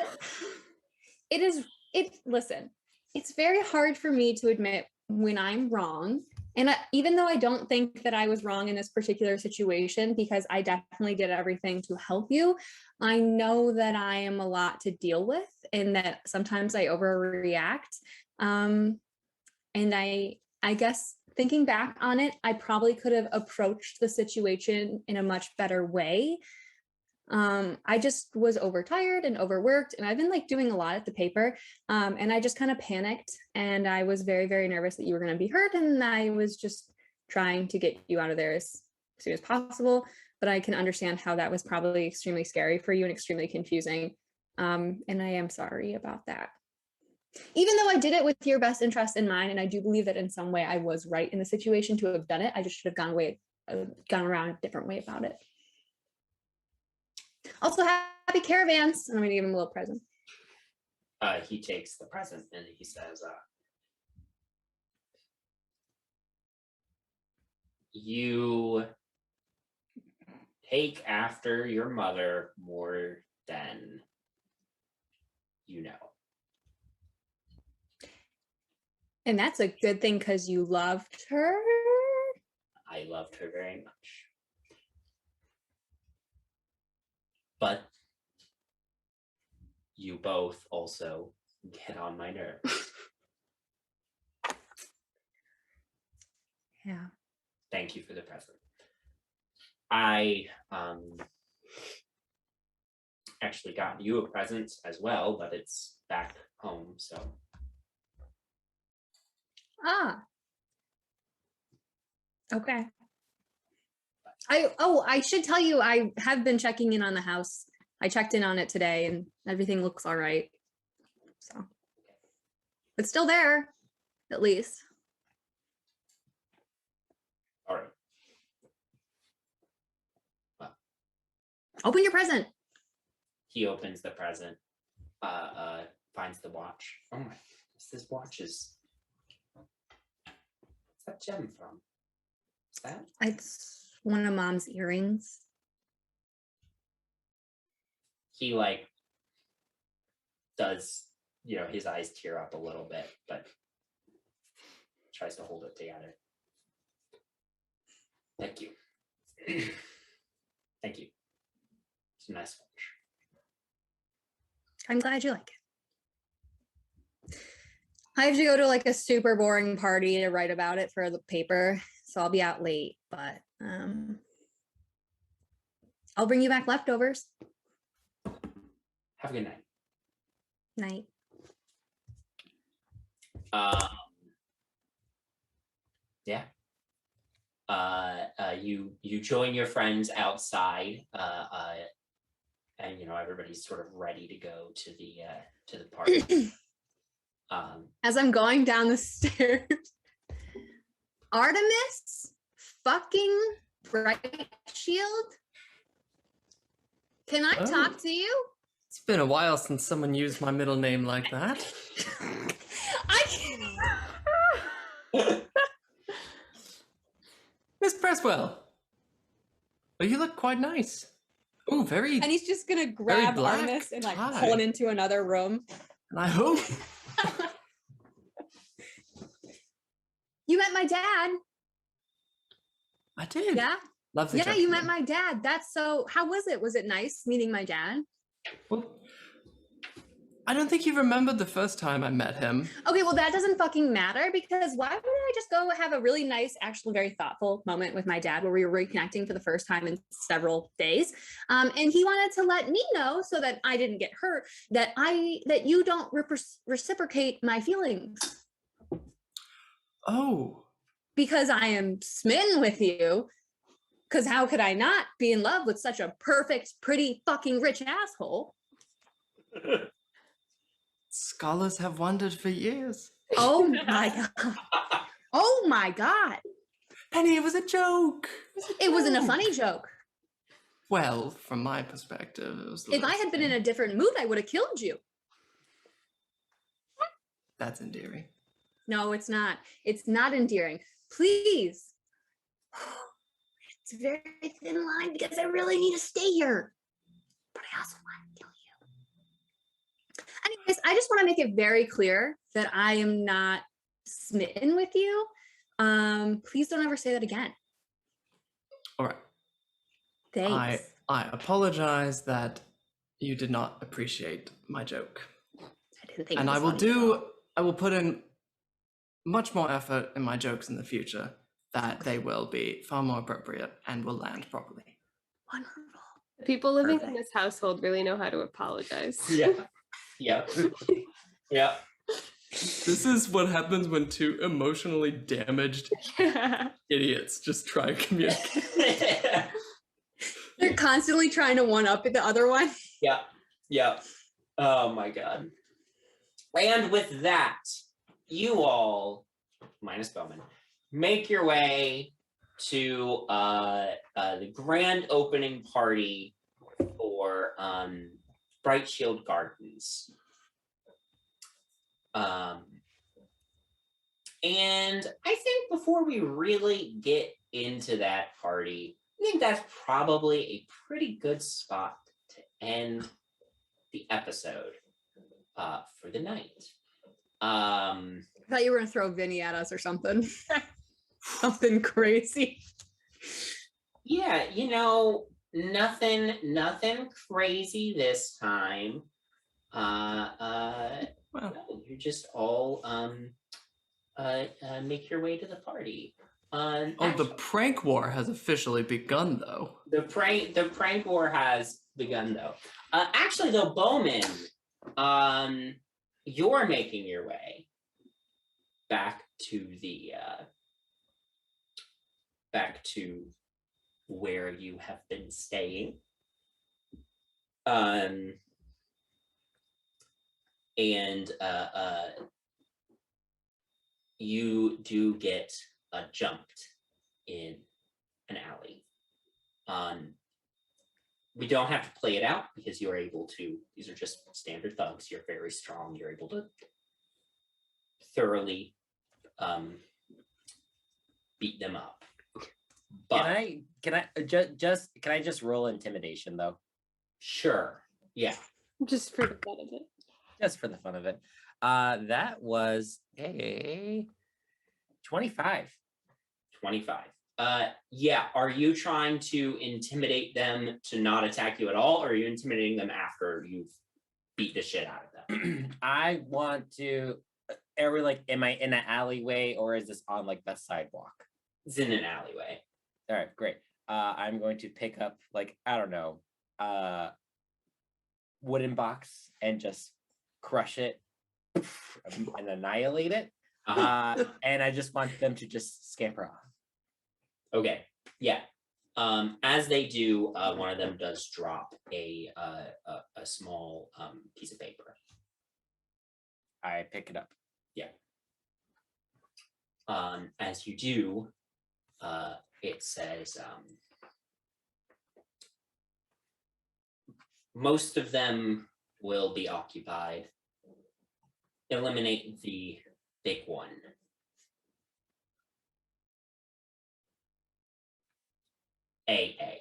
listen, it's very hard for me to admit when I'm wrong. And even though I don't think that I was wrong in this particular situation, because I definitely did everything to help you, I know that I am a lot to deal with and that sometimes I overreact. And I guess thinking back on it, I probably could have approached the situation in a much better way. I just was overtired and overworked, and I've been like doing a lot at the paper. And I just kind of panicked, and I was very, very nervous that you were going to be hurt. And I was just trying to get you out of there as soon as possible. But I can understand how that was probably extremely scary for you and extremely confusing. And I am sorry about that. Even though I did it with your best interest in mind, and I do believe that in some way I was right in the situation to have done it, I just should have gone around a different way about it. Also, happy Caravance. I'm going to give him a little present. He takes the present and he says, you take after your mother more than you know. And that's a good thing because you loved her. I loved her very much. But you both also get on my nerves. Yeah. Thank you for the present. I actually got you a present as well, but it's back home, so. Okay. I should tell you, I have been checking in on the house. I checked in on it today and everything looks all right. So it's still there, at least. All right. Well, open your present. He opens the present, finds the watch. Oh my goodness, this watch is. What's that gem from? What's that? It's one of Mom's earrings. He does, his eyes tear up a little bit, but tries to hold it together. Thank you. Thank you. It's a nice watch. I'm glad you like it. I have to go to like a super boring party to write about it for the paper, so I'll be out late, but I'll bring you back leftovers. Have a good night. Night. Yeah. You join your friends outside, and everybody's sort of ready to go to the party. As I'm going down the stairs, Artemis, fucking Bright Shield. Can I talk to you? It's been a while since someone used my middle name like that. I can't. Miss Presswell. Oh, you look quite nice. Oh, very. And he's just gonna grab Artemis and like pull him into another room. And I hope. You met my dad. I did. Yeah. Lovely. Yeah, you met my dad. That's so. How was it? Was it nice meeting my dad? Well, I don't think you remembered the first time I met him. Okay, well, that doesn't fucking matter because why wouldn't I just go have a really nice, actually very thoughtful moment with my dad where we were reconnecting for the first time in several days. And he wanted to let me know so that I didn't get hurt, that you don't reciprocate my feelings. Oh. Because I am smitten with you. Because how could I not be in love with such a perfect, pretty, fucking rich asshole? Scholars have wondered for years. Oh my God. Oh my God. Penny, it was a joke. It wasn't a funny joke. Well, from my perspective, it was. If I had been in a different mood, I would have killed you. That's endearing. No, it's not. It's not endearing. Please. It's a very thin line because I really need to stay here. But I also want to kill you. Anyways, I just want to make it very clear that I am not smitten with you. Please don't ever say that again. All right. Thanks. I apologize that you did not appreciate my joke. I didn't think. And I will put in much more effort in my jokes in the future, that they will be far more appropriate and will land properly. Wonderful. The people living in this household really know how to apologize. Yeah. Yeah. Yeah. This is what happens when two emotionally damaged idiots just try to communicate. They're constantly trying to one-up the other one. Yeah. Yeah. Oh my God. And with that, you all, minus Bowman, make your way to the grand opening party for Bright Shield Gardens. And I think before we really get into that party, I think that's probably a pretty good spot to end the episode for the night. I thought you were gonna throw Vinny at us or something. Something crazy. Yeah, nothing crazy this time. No, you just all make your way to the party. The prank war has officially begun, though. The prank war has begun, though. Actually, though, Bowman, you're making your way back to where you have been staying. And you do get jumped in an alley. We don't have to play it out because you are able to, these are just standard thugs, you're very strong, you're able to thoroughly beat them up. But can I just roll intimidation though? Sure. Yeah. Just for the fun of it. Just for the fun of it. That was a 25. 25. Yeah. Are you trying to intimidate them to not attack you at all, or are you intimidating them after you've beat the shit out of them. I want to. Are we like? Am I in an alleyway or is this on like the sidewalk? It's in an alleyway. All right, great. I'm going to pick up like I don't know, wooden box and just crush it and annihilate it. And I just want them to just scamper off. Okay. Yeah. As they do, one of them does drop a small piece of paper. I pick it up. Yeah. As you do, it says most of them will be occupied. Eliminate the big one. AA.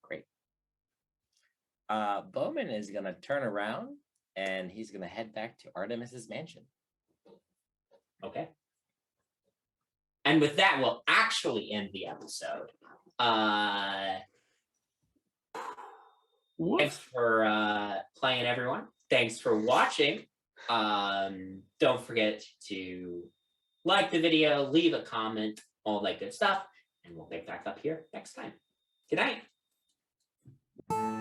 Great. Bowman is gonna turn around and he's gonna head back to Artemis's mansion. Okay. And with that, we'll actually end the episode. Thanks for playing, everyone. Thanks for watching. Don't forget to like the video, leave a comment, all that good stuff, and we'll pick back up here next time. Good night.